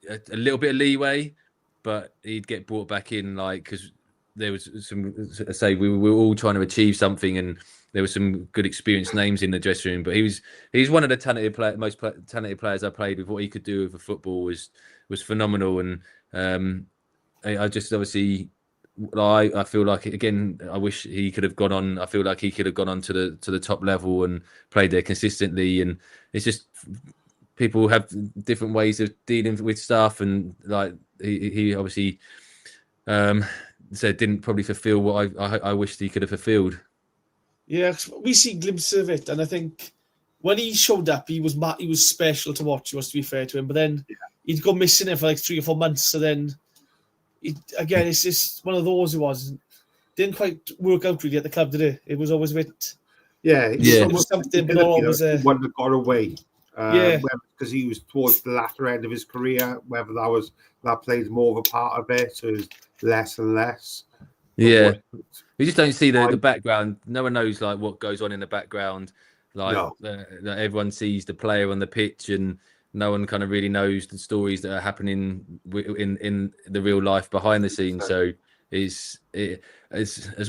a little bit of leeway, but he'd get brought back in because there was some, say we were all trying to achieve something, and there were some good experienced names in the dressing room. But he's one of the most talented players I played with. What he could do with a football was phenomenal, and I just obviously. I feel like again. I wish he could have gone on. I feel like he could have gone on to the top level and played there consistently. And it's just people have different ways of dealing with stuff, and like he obviously said didn't probably fulfil what I wished he could have fulfilled. Yeah, we see glimpses of it, and I think when he showed up, he was special to watch. Was to be fair to him, but then he'd go missing it for like 3 or 4 months. So then. It's just one of those who didn't quite work out really at the club, did it? It was always a bit... It was something, but always... one that got away. Because he was towards the latter end of his career, whether that played more of a part of it, so it was less and less. Yeah. You just don't see the background. No one knows like what goes on in the background. Everyone sees the player on the pitch, and no one kind of really knows the stories that are happening in the real life behind the scenes. So as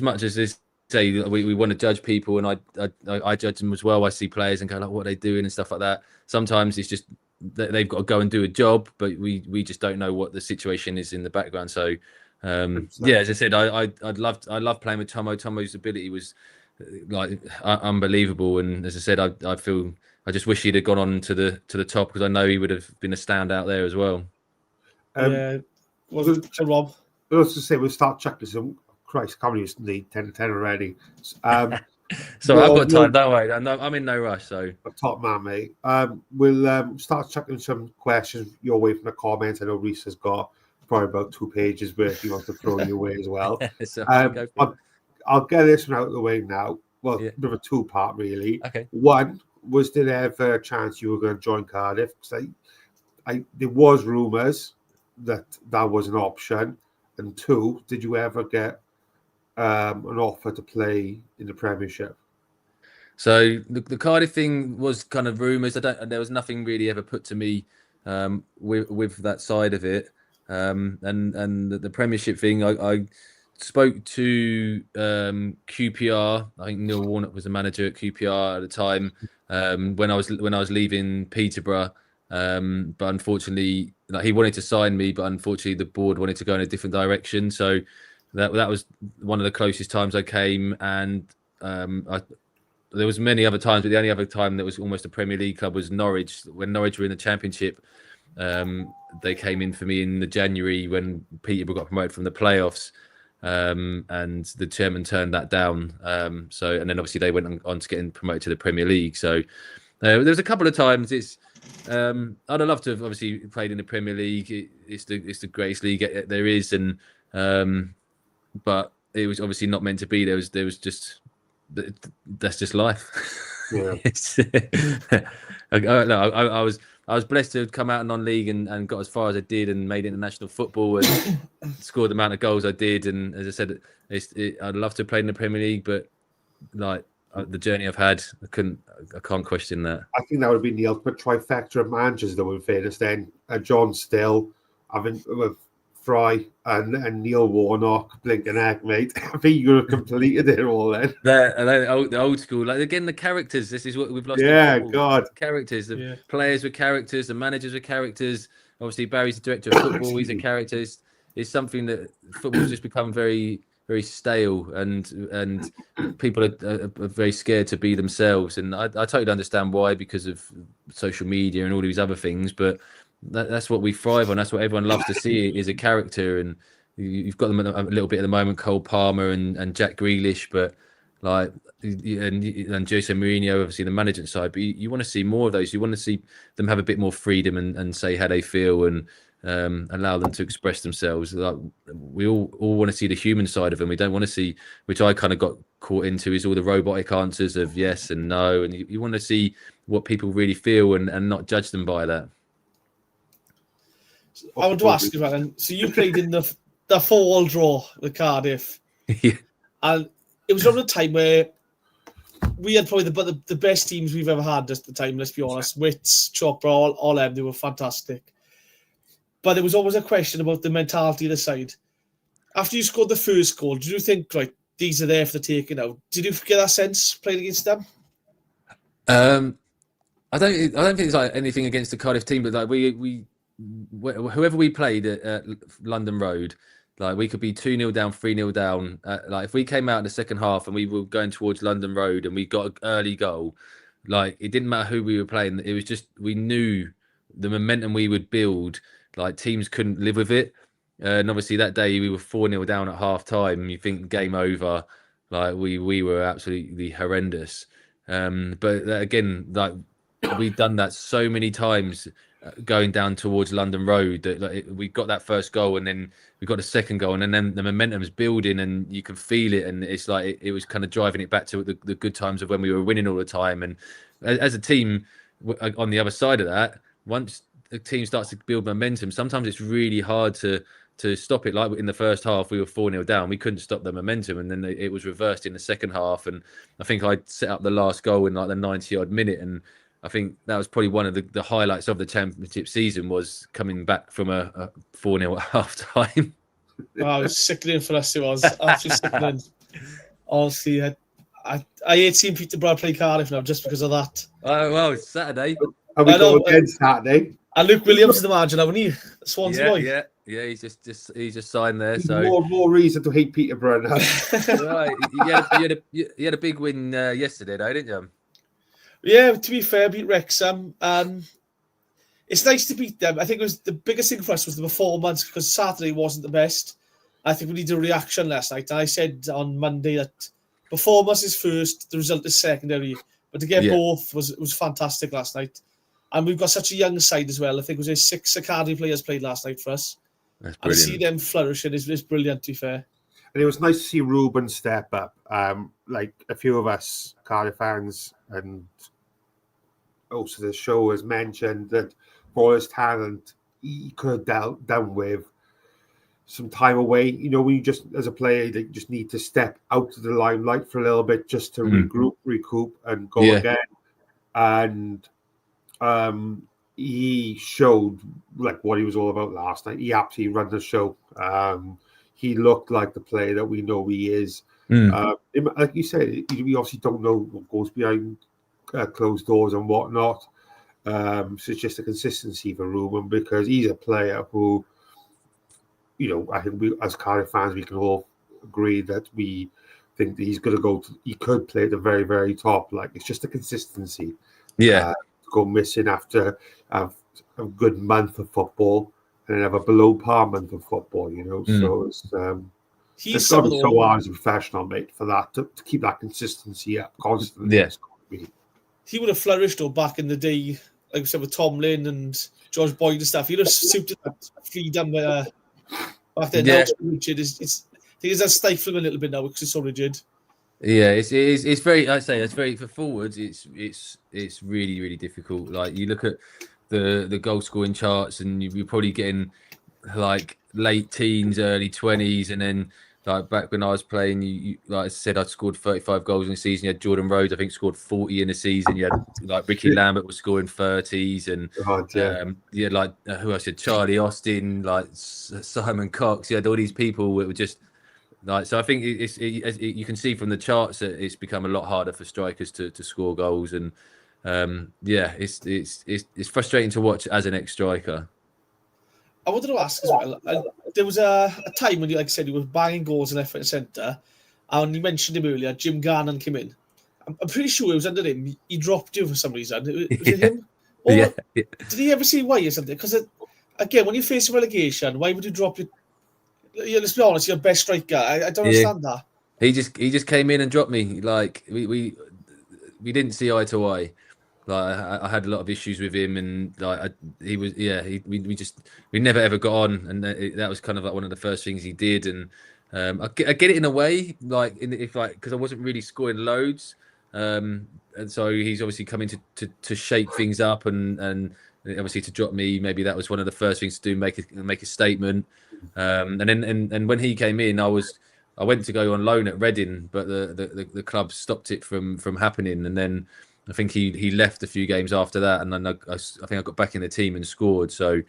much as this say we want to judge people, and I judge them as well. I see players and go like, what are they doing and stuff like that. Sometimes it's just they've got to go and do a job, but we just don't know what the situation is in the background. So as I said, I love playing with Tomo. Tomo's ability was like unbelievable, and as I said, I just wish he'd have gone on to the top, because I know he would have been a standout there as well. Rob. I was to say we'll start checking some. Christ, can't believe it's 10 already. So I've got time. Don't worry, I'm in no rush. So top man, mate. We'll start checking some questions your way from the comments. I know Reese has got probably about 2 pages worth he wants to throw your way as well. So I'll get this one out of the way now. Well, with a 2-part really. Okay. One, was there ever a chance you were going to join Cardiff? Because there was rumours that was an option. And 2, did you ever get an offer to play in the Premiership? So the Cardiff thing was kind of rumours. There was nothing really ever put to me with that side of it. And the Premiership thing, I spoke to QPR. I think Neil Warnock was the manager at QPR at the time when I was leaving Peterborough. But unfortunately, he wanted to sign me, but unfortunately the board wanted to go in a different direction. So that was one of the closest times I came, and there was many other times, but the only other time that was almost a Premier League club was Norwich. When Norwich were in the Championship, they came in for me in the January when Peterborough got promoted from the playoffs, and the chairman turned that down. And then obviously they went on to getting promoted to the Premier League. So there was a couple of times. I'd have loved to have obviously played in the Premier League. It's the greatest league there is, and but it was obviously not meant to be. There was just that's just life. Yeah. I was blessed to have come out non-league and got as far as I did and made international football and scored the amount of goals I did. And as I said, I'd love to have played in the Premier League, but like the journey I've had, I can't question that. I think that would be the ultimate trifecta of managers, though, in fairness. Then John Still, having Fry and Neil Warnock, blinking heck, mate. I think you would have completed it all then. The old school, like again, the characters. This is what we've lost. Yeah, God. Characters. The players were characters. The managers were characters. Obviously, Barry's the director of football. He's a character. It's something that football's just become very, very stale, and people are very scared to be themselves. And I totally understand why, because of social media and all these other things, but that's what we thrive on. That's what everyone loves to see, is a character. And you've got them a little bit at the moment, Cole Palmer and Jack Grealish, but like and Jose Mourinho, obviously the management side. But you want to see more of those. You want to see them have a bit more freedom and say how they feel and allow them to express themselves. Like, we all want to see the human side of them. We don't want to see, which I kind of got caught into, is all the robotic answers of yes and no. And you want to see what people really feel and not judge them by that. I want to ask you, man. So you played in the 4-all draw with Cardiff, and it was around a time where we had probably the best teams we've ever had at the time. Let's be honest, Wits, Chopra, all them, they were fantastic. But there was always a question about the mentality of the side. After you scored the first goal, did you think, right, these are there for the taking out? Did you get that sense playing against them? I don't think it's like anything against the Cardiff team, but like whoever we played at London Road, like we could be 2-0 down, 3-0 down. Like if we came out in the second half and we were going towards London Road and we got an early goal, like it didn't matter who we were playing. It was just, we knew the momentum we would build. Like teams couldn't live with it. And obviously that day we were 4-0 down at half time. You think game over. Like we were absolutely horrendous. But again, like we've done that so many times going down towards London Road that like, we got that first goal and then we got a second goal and then the momentum's building and you can feel it, and it's like it was kind of driving it back to the good times of when we were winning all the time. And as a team on the other side of that, once the team starts to build momentum, sometimes it's really hard to stop it. Like in the first half, we were 4-0 down. We couldn't stop the momentum, and then it was reversed in the second half. And I think I set up the last goal in like the 90-odd minute, and I think that was probably one of the highlights of the championship season, was coming back from a 4-0 at half time. Oh, it was sickening for us. It was absolutely sickening. Honestly, I hate seeing Peterborough play Cardiff now just because of that. Oh well, it's Saturday. And we go again Saturday. And Luke Williams is the manager now, isn't he? Swansea boy. Yeah. He's just signed there. He's so more reason to hate Peterborough now. Right. You had a big win yesterday, though, didn't you? Yeah, to be fair, beat Wrexham. It's nice to beat them. I think it was the biggest thing for us was the performance, because Saturday wasn't the best. I think we needed a reaction last night. And I said on Monday that performance is first, the result is secondary. But to get both was fantastic last night. And we've got such a young side as well. I think it was 6 academy players played last night for us. That's brilliant. And to see them flourishing is brilliant, to be fair. And it was nice to see Ruben step up. Like a few of us Cardiff fans and also the show has mentioned that for all his talent, he could have done with some time away. You know, we just, as a player, they just need to step out of the limelight for a little bit just to recoup and go again. And he showed like what he was all about last night. He absolutely ran the show. He looked like the player that we know he is. Like you said, we obviously don't know what goes behind closed doors and whatnot. So it's just a consistency for Ruben, because he's a player who, you know, I think we as Cardiff fans we can all agree that we think that he's going to he could play at the very, very top. Like, it's just the consistency. Yeah. Go missing after a good month of football and then have a below par month of football, So it's got to be so hard as a professional, mate, for that to keep that consistency up constantly. Yeah. He would have flourished though back in the day, like we said, with Tomlin and George Boyd and stuff. He'd have suited that freedom back then. Yeah. Now rigid I think it's stifling a little bit now because it's so rigid. Yeah, it's very. I say it's very for forwards. It's really, really difficult. Like, you look at the goal scoring charts, and you're probably getting like late teens, early 20s, and then like back when I was playing, you like I said, I scored 35 goals in a season. You had Jordan Rhodes, I think, scored 40 in a season. You had like Ricky Lambert was scoring 30s, and you had like who I said, Charlie Austin, like Simon Cox. You had all these people that were just. Like, so I think you can see from the charts that it's become a lot harder for strikers to score goals, and it's frustrating to watch as an ex-striker. I wanted to ask as well. There was a time when, like I said, he was banging goals in left and centre, and you mentioned him earlier. Jim Garnon came in. I'm pretty sure it was under him. He dropped you for some reason. Was it him? Or did he ever see why or something? Because again, when you face a relegation, why would you drop your? Yeah, let's be honest, you're the best striker. I don't understand that. He just came in and dropped me. Like, we didn't see eye to eye. Like, I had a lot of issues with him, and like we never ever got on, and that was kind of like one of the first things he did. And I get it in a way, like because I wasn't really scoring loads, and so he's obviously coming to shake things up, and obviously to drop me. Maybe that was one of the first things to do, make a statement. And then when he came in, I went to go on loan at Reading, but the club stopped it from happening. And then I think he left a few games after that, and then I think I got back in the team and scored. So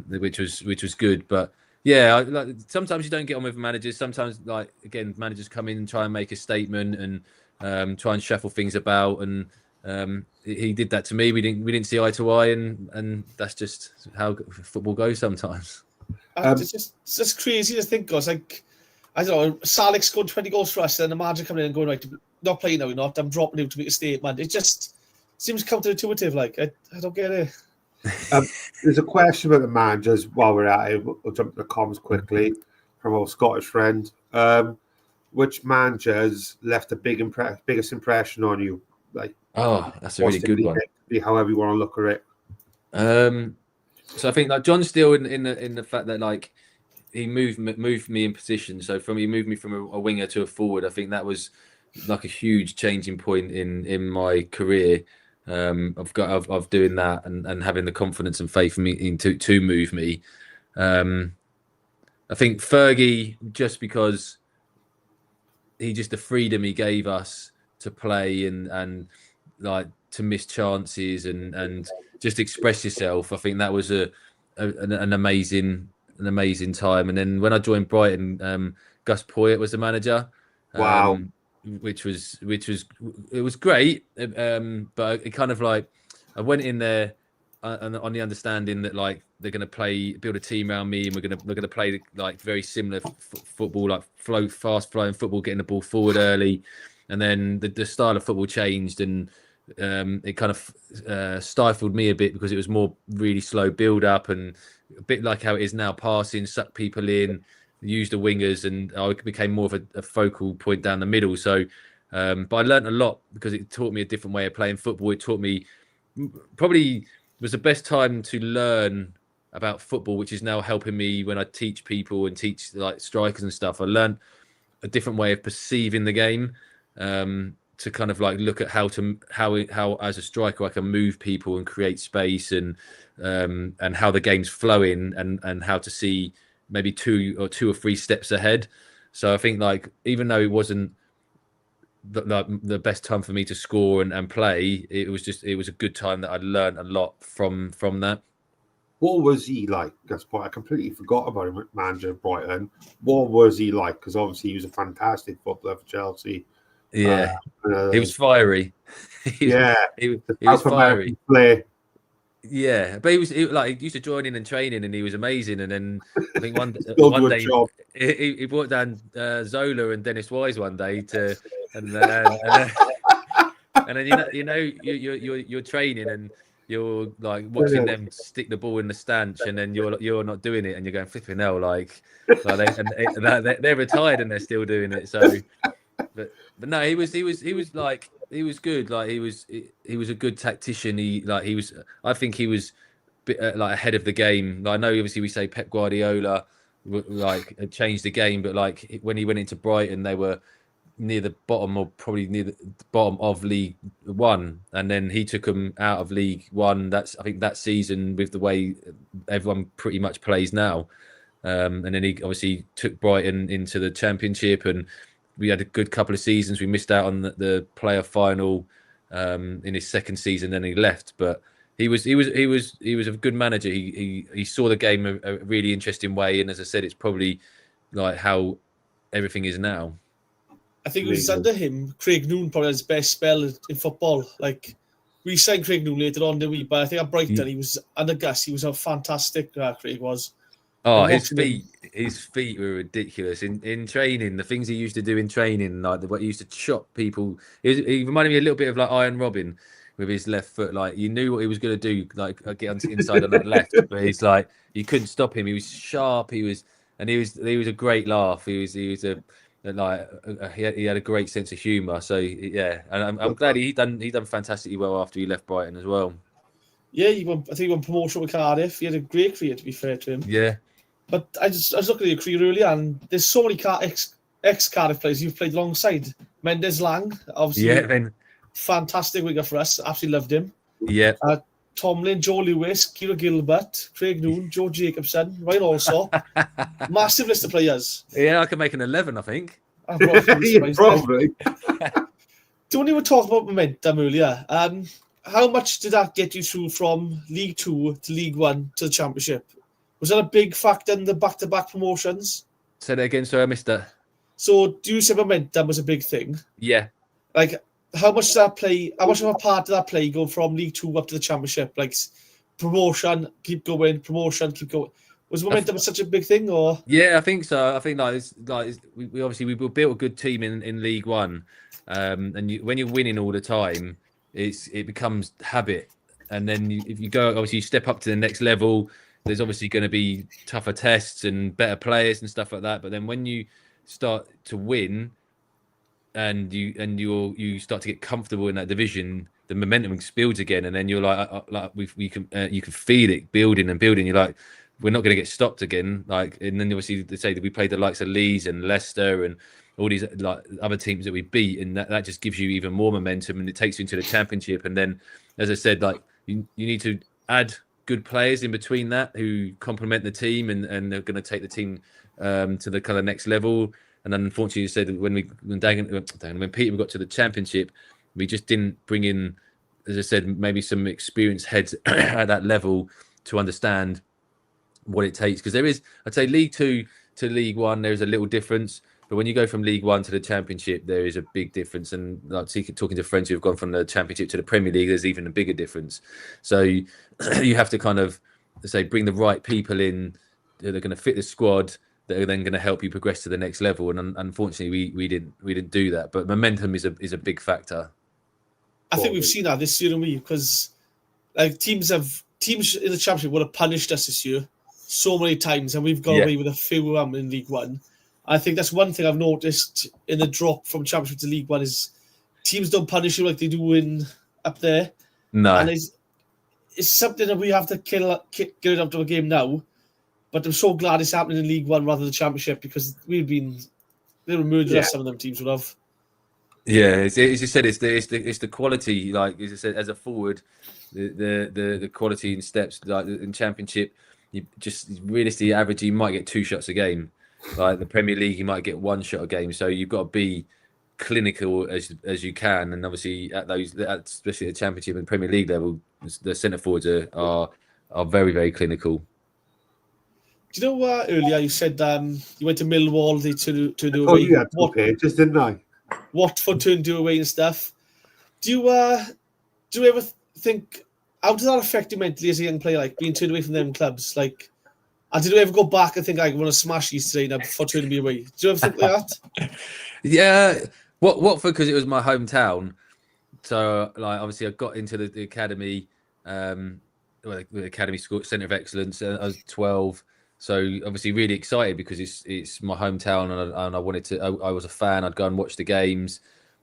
which was good. But yeah, like, sometimes you don't get on with managers. Sometimes, like, again, managers come in and try and make a statement and try and shuffle things about. And he did that to me. We didn't see eye to eye, and that's just how football goes sometimes. It's just crazy to think, because, like, I don't know, Salek scored 20 goals for us, and the manager coming in and going, right, not playing now, not. I'm dropping him to make a statement. It just seems counterintuitive. Like, I don't get it. There's a question about the managers while we're at it. We'll jump to the comms quickly from our Scottish friend. Which managers left the biggest impression on you? Like, that's a really good one. However you want to look at it. So I think, like, John Steele, in the fact that, like, he moved me in position. So he moved me from a winger to a forward. I think that was like a huge changing point in my career. Of doing that and having the confidence and faith in me to move me. I think Fergie, just because the freedom he gave us to play and like to miss chances and just express yourself. I think that was an amazing time. And then when I joined Brighton, Gus Poyet was the manager. Wow. Which was great, but it kind of, like, I went in there on the understanding that, like, they're going to build a team around me, and we're going to play like very similar football, like fast flowing football, getting the ball forward early, and then the style of football changed, and it kind of stifled me a bit, because it was more really slow build up, and a bit like how it is now, passing, suck people in, use the wingers, and I became more of a focal point down the middle. So, but I learned a lot, because it taught me a different way of playing football. It taught me, probably was the best time to learn about football, which is now helping me when I teach people and teach, like, strikers and stuff. I learned a different way of perceiving the game, to kind of, like, look at how as a striker I can move people and create space, and how the game's flowing, and how to see maybe two or three steps ahead. So I think, like, even though it wasn't the best time for me to score and play, it was a good time that I learned a lot from that. What was he like? I completely forgot about him, manager of Brighton. What was he like? Because obviously he was a fantastic footballer for Chelsea. Yeah, he was fiery. he was fiery. Play. Yeah, but he used to join in and training, and he was amazing. And then I think one Still do one a day job. he brought down Zola and Dennis Wise one day to, and and then you're training and you're like watching them stick the ball in the stanch, and then you're not doing it, and you're going flipping hell, like they're retired and they're still doing it. So, but no, he was like he was good. Like he was a good tactician. I think he was like ahead of the game. Like, I know obviously we say Pep Guardiola like had changed the game, but like when he went into Brighton, they were near the bottom, or probably near the bottom of League One, and then he took them out of League One. I think that season, with the way everyone pretty much plays now, and then he obviously took Brighton into the Championship, and we had a good couple of seasons. We missed out on the player final in his second season, then he left, but he was a good manager. He saw the game a really interesting way, and as I said, it's probably like how everything is now. I think it was under him, Craig Noon probably had his best spell in football. Like, we signed Craig Noon later on, didn't we? But I think at Brighton, he was under Gus. He was a fantastic. Craig was. Oh, his feet were ridiculous in training. The things he used to do in training, like what he used to chop people. He reminded me a little bit of like Iron Robin with his left foot. Like, you knew what he was going to do, like get inside on that left, but he's like, you couldn't stop him. He was sharp. He was a great laugh. He had a great sense of humour. So yeah, and I'm glad he done fantastically well after he left Brighton as well. Yeah, I think he won promotion with Cardiff. He had a great career, to be fair to him. Yeah. But I was looking at your career earlier, and there's so many ex-Cardiff players you've played alongside. Mendes Lang, obviously, yeah, fantastic winger for us. Absolutely loved him. Yeah. Tomlin, Joe Lewis, Kira Gilbert, Craig Noon, Joe Jacobson, Ryan Alsop. Massive list of players. Yeah, I could make an 11, I think. Probably. Don't even talk about momentum earlier. How much did that get you through from League 2 to League 1 to the Championship? Was that a big factor in the back-to-back promotions? Say that again, sorry, I missed that. So, do you say momentum was a big thing? Yeah. Like, how much of a part did that play going from League 2 up to the Championship? Like, promotion, keep going, promotion, keep going. Was momentum such a big thing, or? Yeah, I think so. I think we obviously built a good team in League 1, and when you're winning all the time, it becomes habit. And then if you go, obviously you step up to the next level, there's obviously going to be tougher tests and better players and stuff like that. But then when you start to win, and you start to get comfortable in that division, the momentum builds again, and then you're you can feel it building and building. You're like, we're not going to get stopped again. Like, and then obviously they say that we played the likes of Leeds and Leicester and all these like other teams that we beat, and that just gives you even more momentum, and it takes you into the Championship. And then, as I said, like you need to add good players in between that who complement the team and they're going to take the team to the kind of next level. And then, unfortunately, you said when Peter got to the Championship, we just didn't bring in, as I said, maybe some experienced heads at that level to understand what it takes. Because there is, I'd say, League 2 to League 1, there's a little difference. But when you go from League 1 to the Championship, there is a big difference. And like talking to friends who have gone from the Championship to the Premier League, there's even a bigger difference. So you have to kind of, say, bring the right people in that are going to fit the squad, that are then going to help you progress to the next level. And unfortunately, we didn't do that. But momentum is a big factor. I think we've seen that this year, because like teams in the Championship would have punished us this year so many times, and we've got away with a few in League 1. I think that's one thing I've noticed in the drop from Championship to League 1 is teams don't punish you like they do up there. No, and it's something that we have to get it out of a game now. But I'm so glad it's happening in League 1 rather than the Championship, because they were murderous. Some of them teams would have. Yeah, as you said, it's the quality. Like as I said, as a forward, the quality in steps. Like in Championship, you just realistically average, you might get 2 shots a game. Like the Premier League, you might get 1 shot a game. So you've got to be clinical as you can, and obviously especially at the Championship and Premier League level, the centre forwards are very, very clinical. Do you know earlier you said you went to Millwall to do away? Oh, you had 2 pages, didn't I? Watford turned you away and stuff. Do you ever think how does that affect you mentally as a young player, like being turned away from them clubs? Like, and did you ever go back and think, I want to smash these today now before turning me away? Do you ever think like that? Yeah, Watford, because it was my hometown. So, like, obviously, I got into the academy, the academy school centre of excellence. I was 12, so obviously really excited because it's my hometown, and I wanted to. I was a fan. I'd go and watch the games,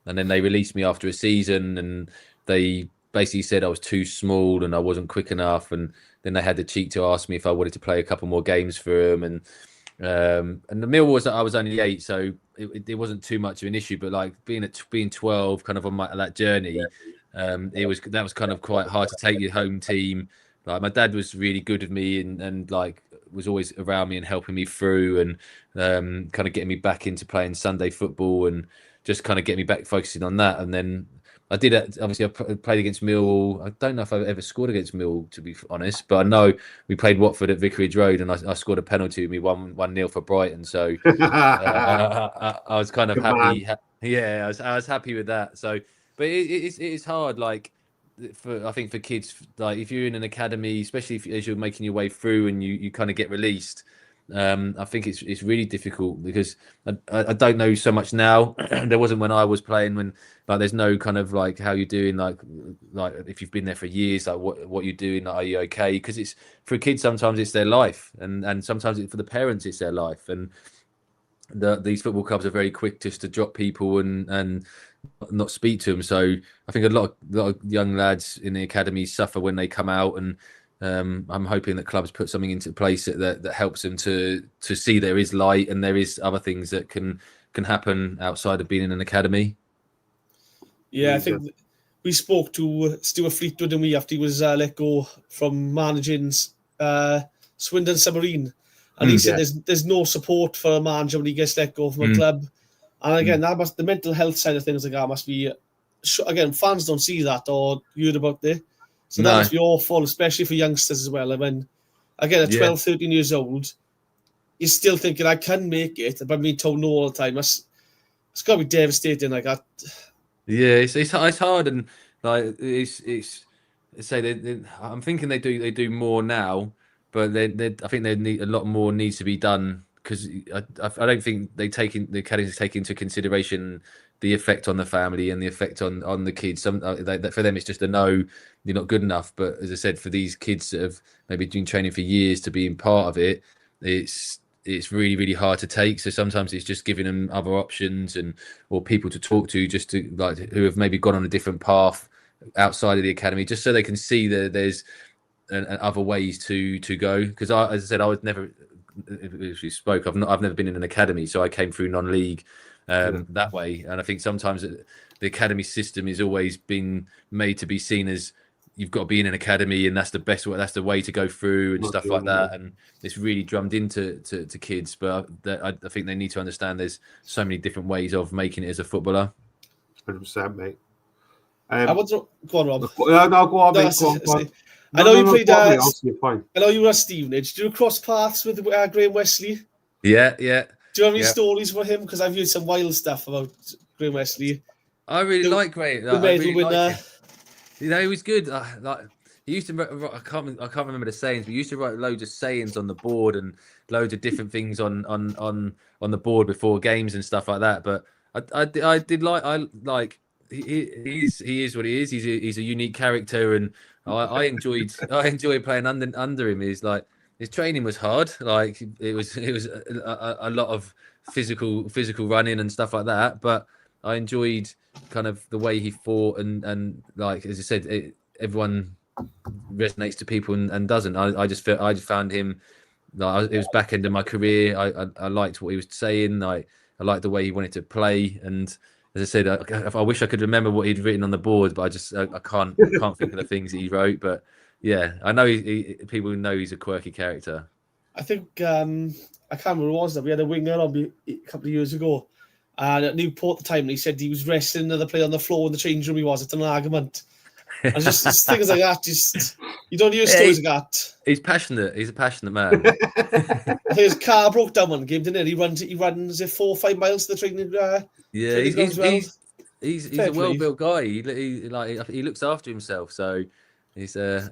and then they released me after a season, and they basically said I was too small and I wasn't quick enough, and then they had the cheek to ask me if I wanted to play a couple more games for them, and the Mill was that I was only 8, so it wasn't too much of an issue. But like being 12, kind of on that journey, that was kind of quite hard to take your home team. Like my dad was really good with me and like was always around me and helping me through and kind of getting me back into playing Sunday football and just kind of get me back focusing on that. And then I did it. Obviously, I played against Millwall. I don't know if I've ever scored against Millwall, to be honest, but I know we played Watford at Vicarage Road, and I scored a penalty. We won 1-0 for Brighton. So I was kind of happy. Yeah, I was happy with that. So, but it's hard. Like I think for kids, like if you're in an academy, especially as you're making your way through and you kind of get released. I think it's really difficult because I don't know so much now. There wasn't when I was playing, when like there's no kind of like how you're doing, like if you've been there for years, like what you're doing, like, are you okay? Because it's for a kid, sometimes it's their life, and sometimes for the parents it's their life, and these football clubs are very quick just to drop people and not speak to them. So I think a lot of young lads in the academy suffer when they come out, and I'm hoping that clubs put something into place that helps them to see there is light and there is other things that can happen outside of being in an academy. Yeah, I think we spoke to Stuart Fleetwood, didn't we, after he was let go from managing Swindon Submarine, and he said there's no support for a manager when he gets let go from a club. And again, the mental health side of things like that must be, again, fans don't see that or hear about it. So that must be awful, especially for youngsters as well. I mean, again, at 12, 13 years old, you're still thinking, I can make it, but being told no all the time. It's got to be devastating like that. Yeah, it's hard, and like it's say I'm thinking they do more now, but I think they need a lot more needs to be done, because I don't think the academies take into consideration the effect on the family and the effect on the kids. For them it's just a no, you're not good enough. But as I said, for these kids that have maybe been training for years to being part of it, it's really, really hard to take. So sometimes it's just giving them other options or people to talk to, just to like who have maybe gone on a different path outside of the academy, just so they can see that there's other ways to go. Because as I said, I was never, if we spoke, I've never been in an academy, so I came through non-league that way. And I think sometimes the academy system is always been made to be seen as you've got to be in an academy, and that's the best way, that's the way to go through and stuff like that. And it's really drummed into to kids. But I think they need to understand there's so many different ways of making it as a footballer. 100%, mate. Go on, Rob. No, go on, mate. Go on. I know you played. I know you were at Stevenage. Did you cross paths with Graham Wesley? Yeah. Do you have any stories for him? Because I've heard some wild stuff about Graham Wesley. I really like Graham. The medal winner. You know, he was good. He used to. I can't remember the sayings, but he used to write loads of sayings on the board and loads of different things on the board before games and stuff like that. But I did like. He is what he is. He's a unique character, and I enjoyed playing under him. He's like, his training was hard. Like it was a lot of physical running and stuff like that. But I enjoyed kind of the way he fought, and like as I said, everyone resonates to people and doesn't. I just found him. Like, it was back end of my career. I liked what he was saying. I liked the way he wanted to play, and as I said, I wish I could remember what he'd written on the board, but I can't think of the things that he wrote. But yeah, I know people know he's a quirky character. I think I can't remember what it was that we had a winger on a couple of years ago, and at Newport at the time, and he said he was wrestling another player on the floor in the change room. He was at an argument. And just things like that. Just you don't hear stories like that. He's passionate. He's a passionate man. I think his car broke down one game, didn't it? He runs 4 or 5 miles to the training. He's a well-built guy. He looks after himself. So He's Oh,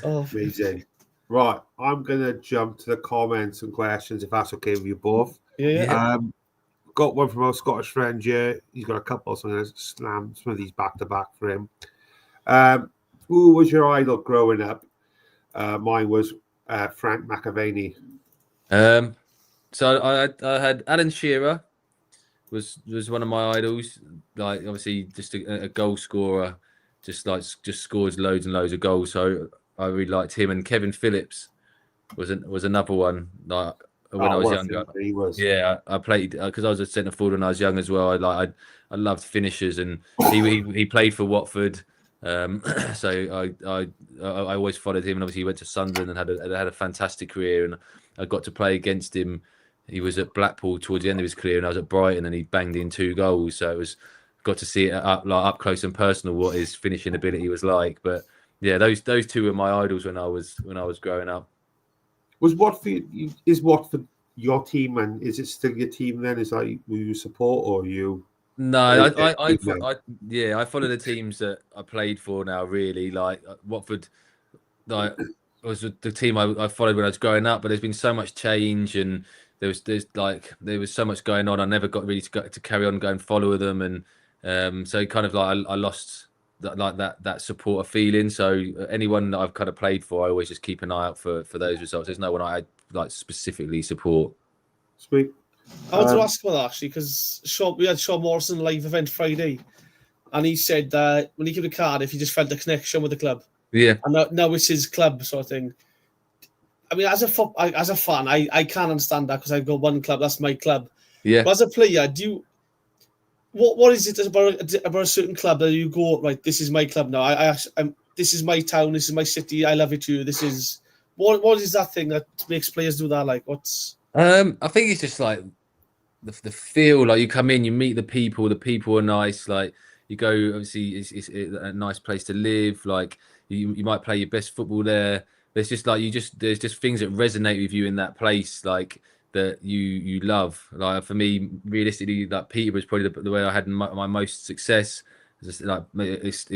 Amazing. Right, I'm gonna jump to the comments and questions if that's okay with you both. yeah. Got one from our Scottish friend here. He's got a couple, so I'm gonna slam some of these back to back for him. Who was your idol growing up? Mine was Frank McAvaney. So I had Alan Shearer was one of my idols. Like obviously just a goal scorer, just scores loads and loads of goals. So I really liked him. And Kevin Phillips was another one. Like when I was younger, He was. yeah, I played because I was a centre forward when I was young as well. I loved finishers, and he played for Watford. So I always followed him, and obviously he went to Sunderland and had a fantastic career, and I got to play against him. He was at Blackpool towards the end of his career, and I was at Brighton, and he banged in 2 goals. So it was got to see it up close and personal what his finishing ability was like. But yeah, those 2 were my idols when I was growing up. Was Watford your team, and is it still your team then? Is that who you support or you? No, I follow the teams that I played for now. Really, like Watford, like was the team I followed when I was growing up. But there's been so much change, and there was so much going on. I never got really to carry on going follow them, and so kind of like I lost that supporter feeling. So anyone that I've kind of played for, I always just keep an eye out for those results. There's no one I like specifically support. Sweet. I want to ask about that actually because we had Sean Morrison live event Friday, and he said that when he came to Cardiff, he just felt a connection with the club. Yeah, and now it's his club sort of thing. I mean, as a fan, I can't understand that because I've got one club, that's my club. yeah. But as a player, what is it about a certain club that you go, right, this is my club now. This is my town, this is my city, I love it too. This is what is that thing that makes players do that? Like what's I think it's just like the feel, like you come in, you meet the people are nice, like you go, obviously it's a nice place to live, like you might play your best football there. There's just like there's just things that resonate with you in that place, like that you love. Like for me, realistically, like Peterborough is probably the way I had my most success. It's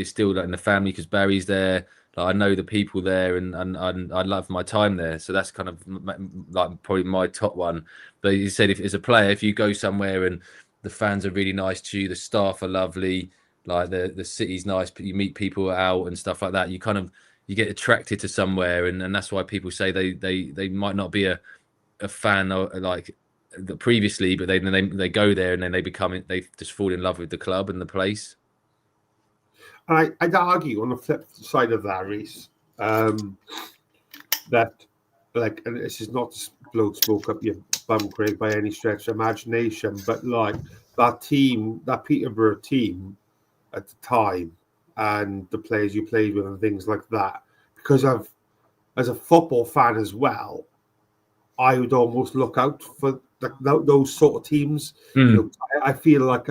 still like in the family because Barry's there. Like, I know the people there, and I love my time there. So that's kind of like probably my top one. But you said, if as a player, if you go somewhere and the fans are really nice to you, the staff are lovely, like the city's nice, but you meet people out and stuff like that, you get attracted to somewhere, and that's why people say they might not be a fan or like previously, but they go there and then they just fall in love with the club and the place. I'd argue on the flip side of that, Reese, that like, and this is not to blow smoke up your bum, Craig, by any stretch of imagination, but like that Peterborough team at the time, and the players you played with and things like that, because as a football fan as well, I would almost look out for those sort of teams. You know, I feel like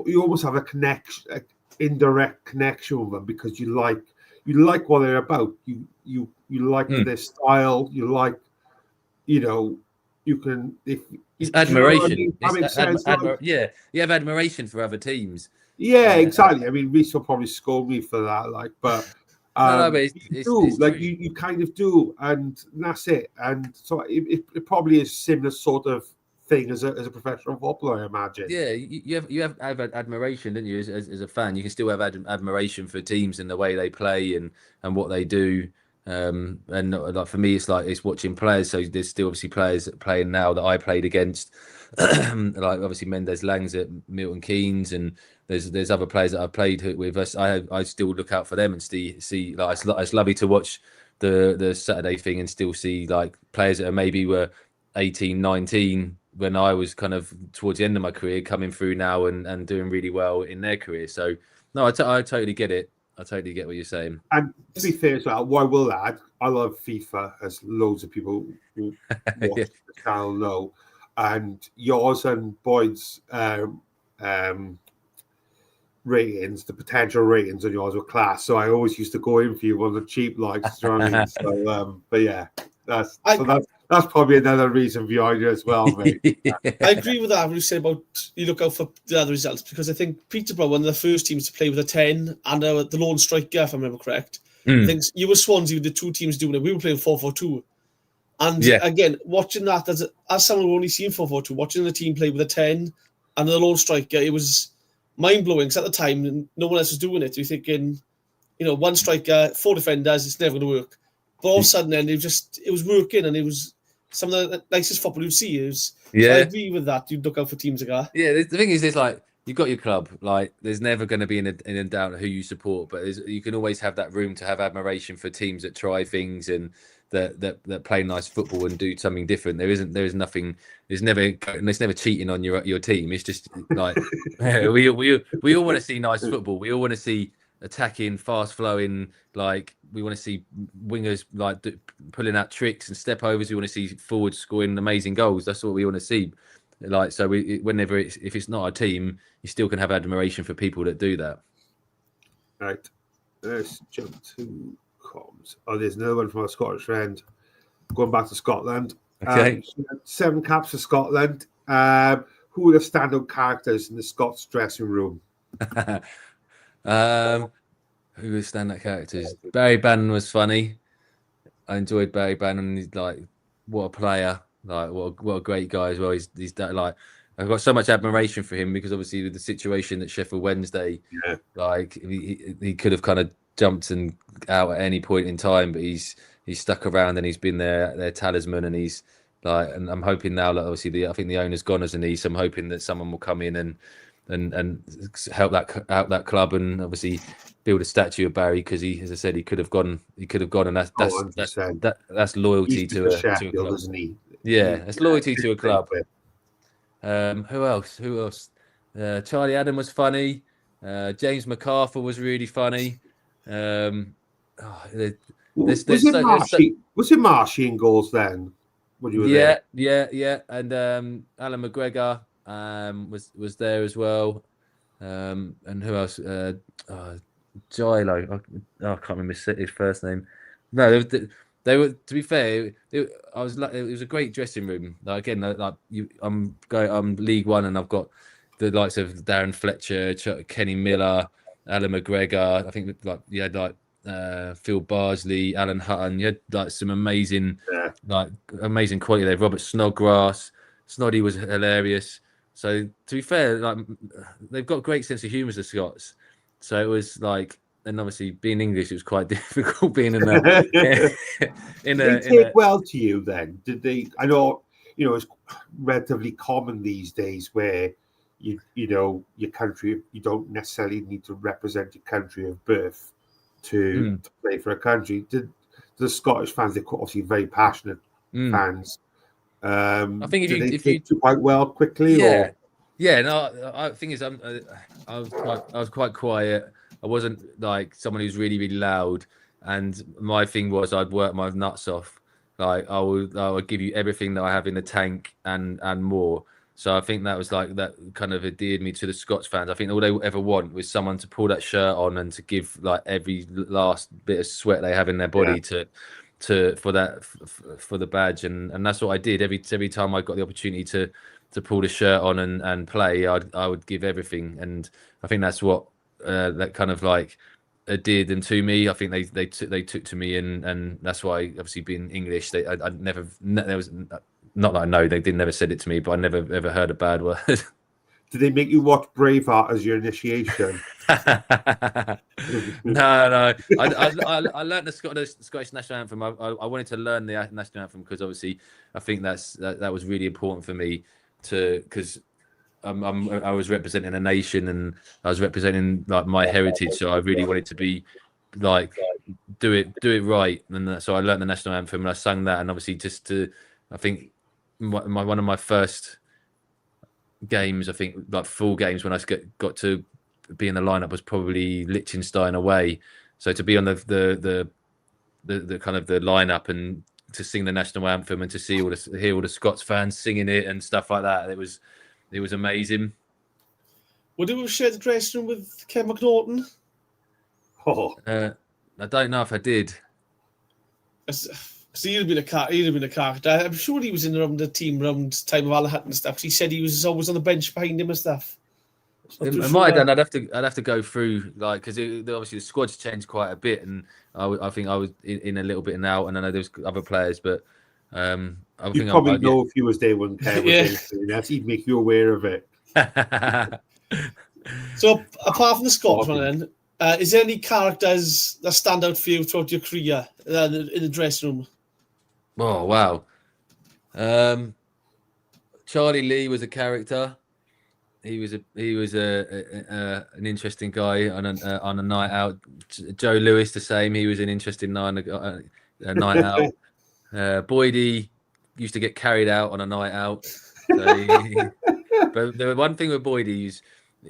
you almost have a connection, indirect connection with them because you like what they're about. You like their style. You like, you can it's admiration. You know what I mean? Yeah, you have admiration for other teams. Yeah, exactly. I mean, Reese will probably scold me for that, but you kind of do, and that's it. And so it probably is similar sort of thing as a professional footballer, I imagine. Yeah, you have admiration, don't you? As a fan, you can still have admiration for teams and the way they play and what they do. And like for me, it's watching players. So there's still obviously players playing now that I played against, like obviously Mendes Langs at Milton Keynes, and there's other players that I've played with. I still look out for them and see like it's lovely to watch the Saturday thing and still see like players that maybe were 18, 19 when I was kind of towards the end of my career coming through now and doing really well in their career. So no, I totally get it. I totally get what you're saying. And to be fair as well, what I will add, I love FIFA, as loads of people who watch the channel know. And yours and Boyd's ratings, the potential ratings on yours were class. So I always used to go in for you on the cheap likes. You know what I mean? So, but yeah, that's That's probably another reason behind it as well, mate. I agree with that. When you say about you look out for the other results, because I think Peterborough, one of the first teams to play with a 10 and the lone striker, if I remember correct. I think you were Swansea, the two teams doing it. We were playing 4-4-2. And again, watching that, as someone who only seen 4-4-2, watching the team play with a 10 and the lone striker, it was mind-blowing. Because at the time, no one else was doing it. You're thinking, one striker, 4 defenders, it's never going to work. But all of a sudden, then, it was working, and it was some of the nicest football you'd see. So I agree with that. You'd look out for teams like that. Yeah, the thing is, there's like, you've got your club. Like, there's never going to be in doubt who you support, but you can always have that room to have admiration for teams that try things and that play nice football and do something different. There's never cheating on your team. It's just like we all want to see nice football. We all want to see attacking, fast flowing. Like, we want to see wingers like pulling out tricks and step overs. We want to see forwards scoring amazing goals. That's what we want to see. Like, so whenever if it's not our team, you still can have admiration for people that do that. Right. Let's jump to comms. Oh, there's another one from our Scottish friend. Going back to Scotland. Okay. 7 caps for Scotland. Who are the standout characters in the Scots dressing room? Who were standout characters? Barry Bannon was funny. I enjoyed Barry Bannon. He's like, what a player! Like, what a great guy as well. He's like, I've got so much admiration for him because obviously with the situation at Sheffield Wednesday, like he could have kind of jumped and out at any point in time, but he's stuck around and he's been their talisman, and he's like, and I'm hoping now that obviously I think the owner's gone as an East. I'm hoping that someone will come in and help that club, and obviously build a statue of Barry, because as I said, he could have gone, and that's loyalty to a club, isn't he? Yeah, that's loyalty to a club. Who else? Charlie Adam was funny. James MacArthur was really funny. Was it Marshy in goals then? When you were there? Yeah. And Alan McGregor was there as well. And who else? Gilo. I can't remember his first name. No, they were. To be fair, it was a great dressing room. Like, again, I'm League One, and I've got the likes of Darren Fletcher, Kenny Miller, Alan McGregor. I think you had Phil Bardsley, Alan Hutton. You had like some amazing quality there. Robert Snodgrass, Snoddy was hilarious. So to be fair, like, they've got a great sense of humour, the Scots. So it was like, and obviously being English, it was quite difficult being in Did they take well to you then? Did they? I know, it's relatively common these days where your country, you don't necessarily need to represent your country of birth to play for a country. Did the Scottish fans? They're obviously very passionate fans. I think if you do quite well quickly, No. I think I was quite quiet. I wasn't like someone who's really, really loud. And my thing was, I'd work my nuts off. Like, I would give you everything that I have in the tank and more. So I think that was like, that kind of endeared me to the Scots fans. I think all they ever want was someone to pull that shirt on and to give like every last bit of sweat they have in their body for the badge, and that's what I did every time I got the opportunity to pull the shirt on and play. I would give everything, and I think that's what that kind of like endeared them to me. I think they took to me, and that's why, obviously being English, there was not that I know they never said it to me, but I never ever heard a bad word. Did they make you watch Braveheart as your initiation? No. I learned the Scottish national anthem. I wanted to learn the national anthem because obviously I think that was really important for me because I was representing a nation and I was representing like my heritage. So I really wanted to be like do it right, and so I learned the national anthem and I sang that. And obviously I think one of my first games, I think like full games when I got to be in the lineup was probably Liechtenstein away. So to be on the kind of the lineup and to sing the national anthem and to hear all the Scots fans singing it and stuff like that, it was amazing. Would you have shared the dressing room with Ken McNaughton? Oh, I don't know if I did. So he'd have been a character. I'm sure he was in around the team around time of Alan Hutton and stuff. He said he was always on the bench behind him and stuff. It might have done. I'd have to go through because obviously the squad's changed quite a bit, and I think I was in a little bit and out, and I know there's other players, but I you think probably know if you was there when Ken was there. He'd make you aware of it. So apart from the Scottish one, then, is there any characters that stand out for you throughout your career in the dressing room? Oh wow, Charlie Lee was a character. He was an interesting guy on a night out. Joe Lewis the same. He was an interesting night out. Boydie used to get carried out on a night out. So but the one thing with Boydie is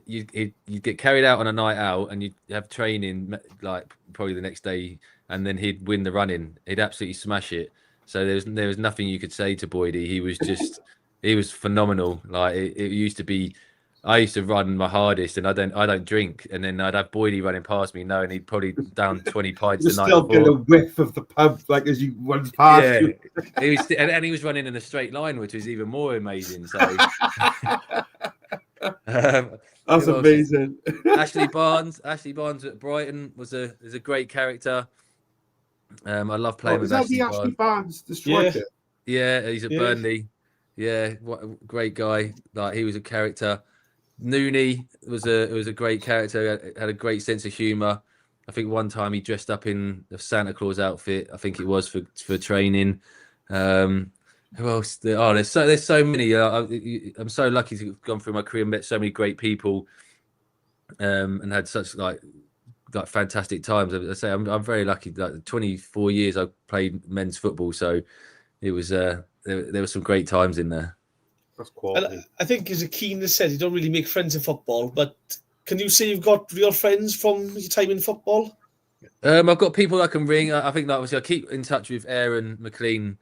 you'd get carried out on a night out and you'd have training like probably the next day, and then he'd win the running. He'd absolutely smash it. So there was nothing you could say to Boydie. He was phenomenal. Like it used to be. I used to run my hardest, and I don't drink, and then I'd have Boydie running past me, knowing he'd probably down 20 pints the night before. Still get a whiff of the pub, like as you run past you. He was, and he was running in a straight line, which was even more amazing. So that's amazing. Ashley Barnes at Brighton is a great character. I love playing with Ashley Barnes. Ashley Barnes, the striker? Yeah, he's at Burnley. Yeah, what a great guy. Like he was a character. Nooney was a great character. Had a great sense of humour. I think one time he dressed up in a Santa Claus outfit. I think it was for training. Who else? There's so many. I'm so lucky to have gone through my career and met so many great people, and had such like fantastic times. I say I'm very lucky. Like 24 years I've played men's football, so it was there were some great times in there. That's quality. And I think, as a Keane said, you don't really make friends in football, but can you say you've got real friends from your time in football? I've got people I can ring. I think that obviously I keep in touch with Aaron McLean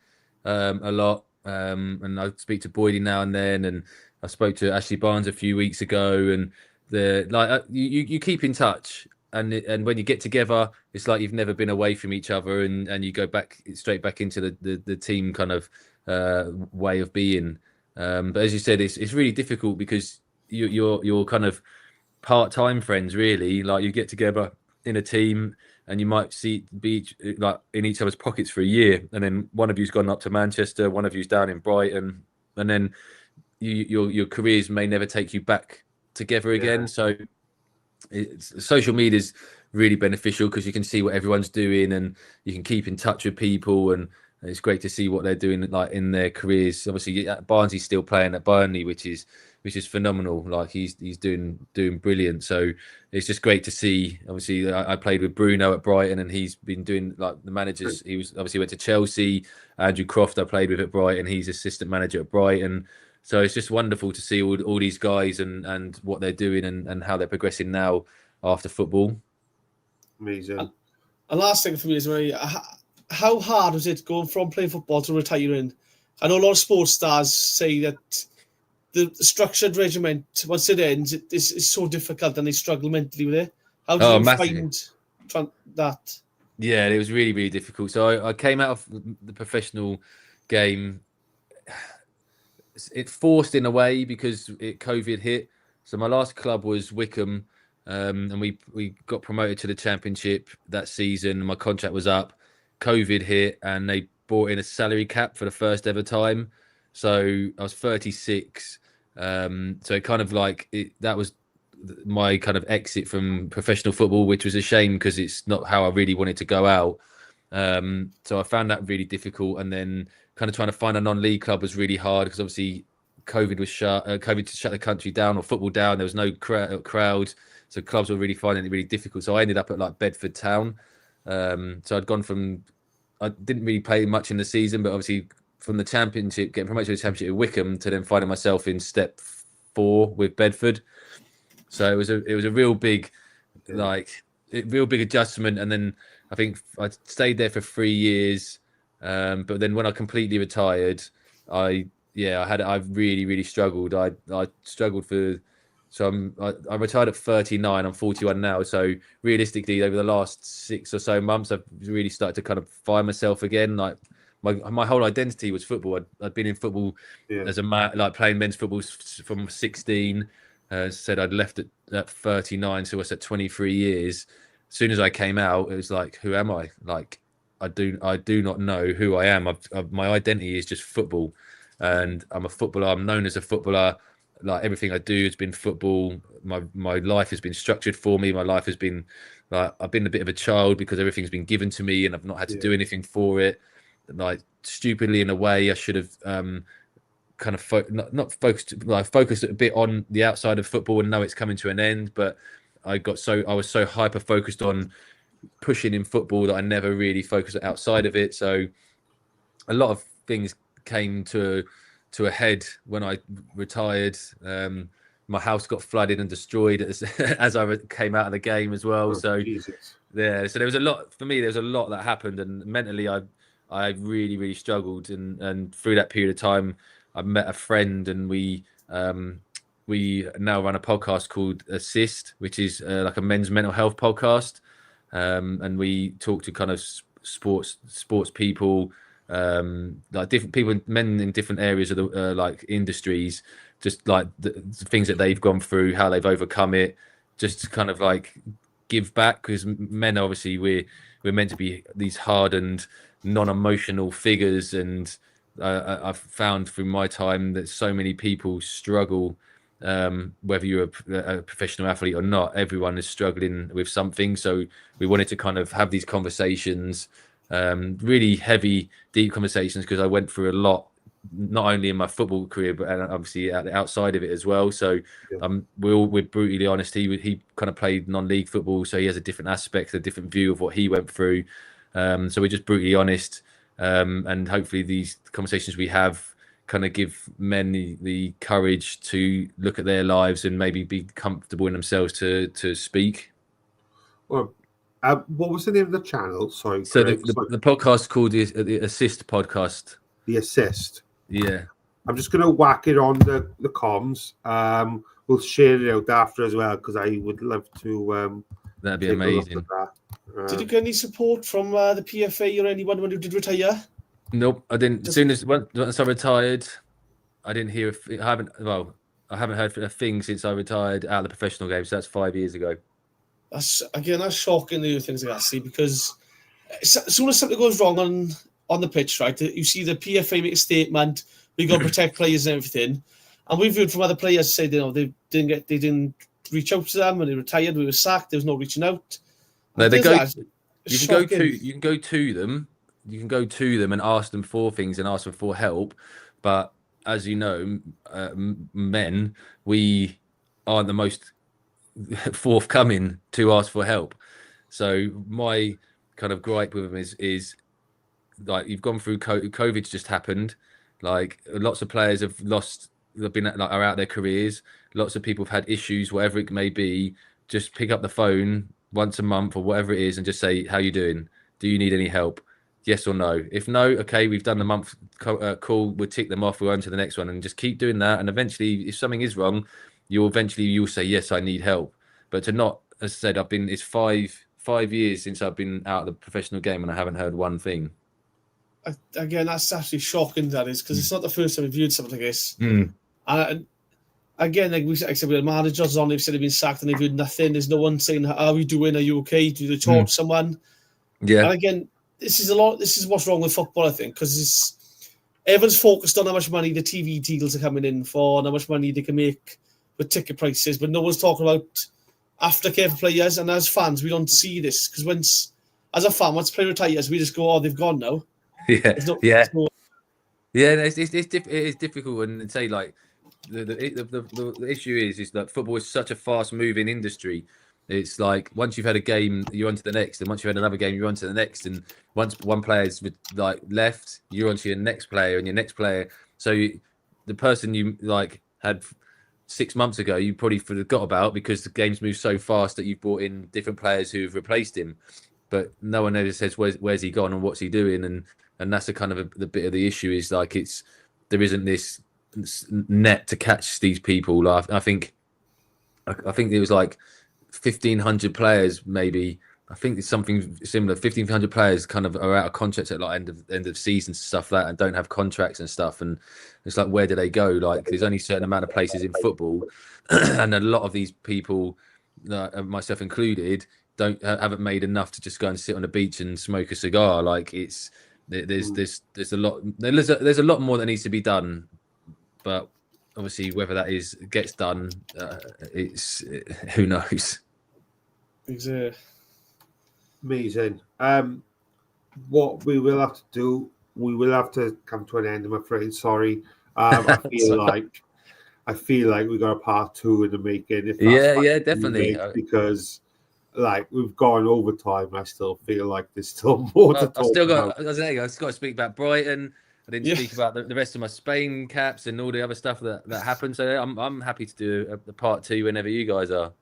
a lot, and I speak to Boydie now and then, and I spoke to Ashley Barnes a few weeks ago, and you keep in touch, and when you get together, it's like you've never been away from each other, and you go straight back into the team kind of way of being. But as you said, it's really difficult because you're kind of part-time friends, really. Like you get together in a team and you might be like in each other's pockets for a year, and then one of you's gone up to Manchester, one of you's down in Brighton, and then your careers may never take you back together again. So social media is really beneficial because you can see what everyone's doing and you can keep in touch with people, and it's great to see what they're doing like in their careers. Obviously, Barnsley's still playing at Burnley, which is phenomenal. Like he's doing brilliant. So it's just great to see. Obviously, I played with Bruno at Brighton, and he's been doing like the managers. He was obviously went to Chelsea. Andrew Croft I played with at Brighton. He's assistant manager at Brighton. So it's just wonderful to see all these guys and what they're doing and how they're progressing now after football. Amazing. And last thing for me is, how hard was it going from playing football to retiring? I know a lot of sports stars say that the structured regiment, once it ends, is so difficult and they struggle mentally with it. How did you find that? Yeah, it was really, really difficult. So I came out of the professional game. It forced in a way because COVID hit. So my last club was Wickham, and we got promoted to the Championship that season. My contract was up. COVID hit, and they brought in a salary cap for the first ever time. So I was 36. So it kind of like that was my kind of exit from professional football, which was a shame because it's not how I really wanted to go out. So I found that really difficult, and then kind of trying to find a non-league club was really hard because obviously COVID was shut. COVID shut the country down or football down. There was no crowd, so clubs were really finding it really difficult. So I ended up at like Bedford Town. So I didn't really play much in the season, but obviously from the Championship, getting promoted to the Championship at Wickham to then finding myself in step 4 with Bedford. So it was a real big, real big adjustment. And then I think I stayed there for 3 years. But then when I completely retired, I really, really struggled. I struggled I retired at 39. I'm 41 now. So realistically, over the last 6 or so months, I've really started to kind of find myself again. Like my whole identity was football. I'd been in football as a man, like playing men's football from 16. Said I'd left at 39, so I was at 23 years. As soon as I came out, it was like, who am I? Like, I do not know who I am. My identity is just football, and I'm a footballer. I'm known as a footballer. Like, everything I do has been football. My life has been structured for me. My life has been like, I've been a bit of a child because everything's been given to me, and I've not had to do anything for it. Like, stupidly, in a way, I should have kind of not focused, like focused a bit on the outside of football and know it's coming to an end. But I was so hyper focused on pushing in football that I never really focused outside of it. So a lot of things came to a head when I retired. My house got flooded and destroyed as I came out of the game as well. Jesus. Yeah, so there was a lot for me. There was a lot that happened, and mentally, I really, really struggled. And through that period of time, I met a friend, and we now run a podcast called Assist, which is like a men's mental health podcast. And we talk to kind of sports people, like different people, men in different areas of the like industries, just like the things that they've gone through, how they've overcome it, just to kind of like give back, because men, obviously, we're meant to be these hardened, non-emotional figures, and I've found through my time that so many people struggle. Whether you're a professional athlete or not, everyone is struggling with something. So we wanted to kind of have these conversations, really heavy, deep conversations, because I went through a lot, not only in my football career, but obviously outside of it as well. So we're brutally honest. He kind of played non-league football, so he has a different aspect, a different view of what he went through. So we're just brutally honest, and hopefully these conversations we have kind of give men the courage to look at their lives and maybe be comfortable in themselves to speak. Well, what was the name of the channel? Sorry. So the podcast called the Assist podcast. The Assist. Yeah. I'm just going to whack it on the comms. We'll share it out after as well, because I would love to. That'd be amazing. Did you get any support from the PFA or anyone when you did retire? Nope, I didn't. As soon as once I retired, I didn't hear. I haven't heard a thing since I retired out of the professional game. So that's 5 years ago. That's shocking to hear things like that. See, because as soon as something goes wrong on the pitch, right, you see the PFA make a statement. We got to protect players and everything. And we've heard from other players say, they didn't reach out to them when they retired. We were sacked. There was no reaching out. No, you can go to them. You can go to them and ask them for things and ask them for help. But as you know, men, we aren't the most forthcoming to ask for help. So my kind of gripe with them is like, you've gone through COVID's just happened. Like, lots of players have are out their careers. Lots of people have had issues, whatever it may be. Just pick up the phone once a month or whatever it is and just say, how you doing? Do you need any help? Yes or no? If no, okay, we've done the month call. We'll tick them off. We'll go on to the next one, and just keep doing that. And eventually, if something is wrong, you'll say, yes, I need help. But to not, as I said, it's 5 years since I've been out of the professional game, and I haven't heard one thing. Again, that's actually shocking, that is, because it's not the first time we've viewed something like this. And again, like I said, the managers on, they've said they've been sacked and they've heard nothing. There's no one saying, how are we doing? Are you okay? Do they talk to someone? Yeah. And again, this is what's wrong with football, I think, because everyone's focused on how much money the TV deals are coming in for and how much money they can make with ticket prices, but no one's talking about aftercare for players. And as fans, we don't see this, because as a fan, once a player retires, we just go, oh, they've gone now. Yeah, it's difficult, and say like the issue is that football is such a fast-moving industry. It's like, once you've had a game, you're on to the next, and once you've had another game, you're on to the next, and once one player's like left, you're on to your next player and your next player. So the person you like had 6 months ago, you probably forgot about, because the game's moved so fast that you've brought in different players who've replaced him. But no one ever says where's he gone and what's he doing, and that's the kind of the bit of the issue, is like, there isn't this net to catch these people. I think it was like 1,500 players maybe I think it's something similar. 1,500 players kind of are out of contracts at like end of season stuff like that, and don't have contracts and stuff. And it's like, where do they go? Like, there's only a certain amount of places in football, and a lot of these people, myself included, haven't made enough to just go and sit on the beach and smoke a cigar. Like, there's a lot more that needs to be done, but obviously whether that gets done, who knows. Exactly. Amazing. What we will have to do, we will have to come to an end, I'm afraid. Sorry. I feel like we got a part 2 in the making. Yeah, definitely. Because like we've gone over time, and I still feel like there's still more to talk about. I've got to speak about Brighton. I didn't speak about the rest of my Spain caps and all the other stuff that happened. So I'm happy to do a part 2 whenever you guys are.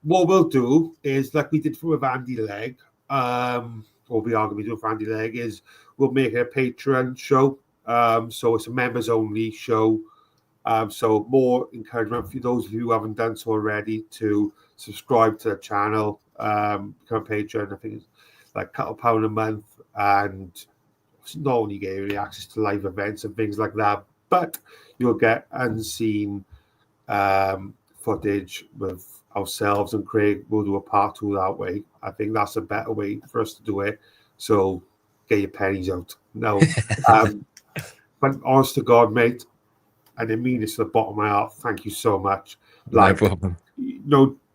What we'll do is, like we did with Andy Legg, or we are going to do with Andy Legg, is we'll make it a Patreon show. So it's a members only show. So more encouragement for those of you who haven't done so already to subscribe to the channel, become a patron. I think it's like £2 a month, and not only get you access to live events and things like that, but you'll get unseen footage with ourselves, and Craig will do a part 2 that way. I think that's a better way for us to do it. So get your pennies out. No, but honest to God, mate, and I mean this to the bottom of my heart, thank you so much. Like, no problem.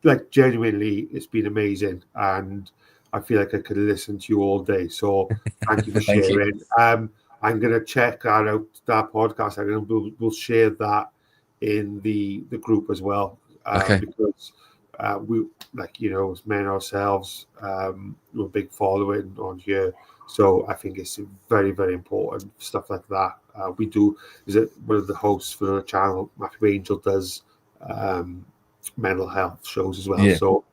Like genuinely, it's been amazing, and I feel like I could listen to you all day. So thank you for sharing. I'm going to check that podcast. We'll share that in the group as well. Because we, like, as men ourselves, we're a big following on here. So I think it's very, very important, stuff like that. We do, one of the hosts for the channel, Matthew Angel, does mental health shows as well. Yeah. So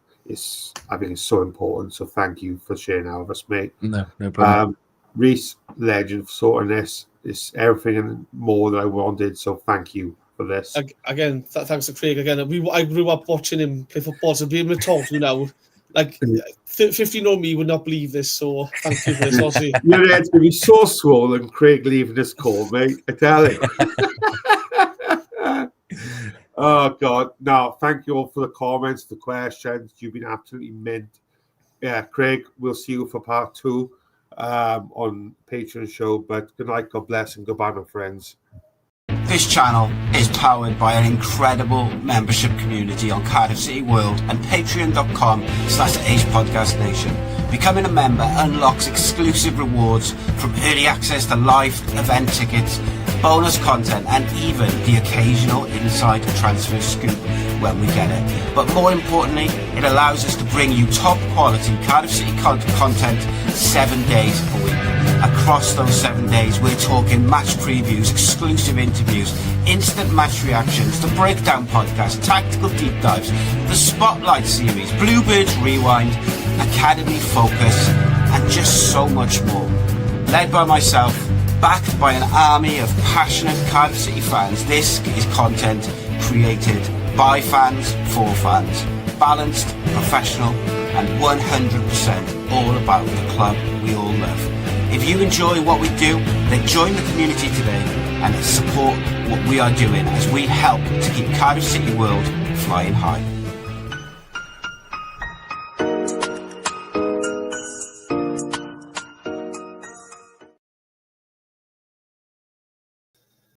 I think it's so important. So thank you for sharing that with us, mate. No problem. Reese, legend for sorting this. It's everything and more that I wanted. So thank you for this. Again, thanks to Craig. Again, I grew up watching him play football, so being able to talk to you now, like 15-year-old me would not believe this. So thank you for this, Aussie. Your head's going to be so swollen, Craig, leaving this call, mate. I tell you. Oh, God. No, thank you all for the comments, the questions. You've been absolutely mint. Yeah, Craig, we'll see you for part 2 on Patreon show. But good night, God bless, and goodbye, my friends. This channel is powered by an incredible membership community on Cardiff City World and patreon.com/AcePodcastNation. Becoming a member unlocks exclusive rewards from early access to live event tickets, bonus content, and even the occasional inside transfer scoop when we get it. But more importantly, it allows us to bring you top quality Cardiff City content 7 days a week. Across those 7 days, we're talking match previews, exclusive interviews, instant match reactions, the breakdown podcast, tactical deep dives, the spotlight series, Bluebirds Rewind, Academy Focus, and just so much more. Led by myself, backed by an army of passionate Cardiff City fans, this is content created by fans for fans. Balanced, professional, and 100% all about the club we all love. If you enjoy what we do, then join the community today and support what we are doing as we help to keep Cardiff City World flying high.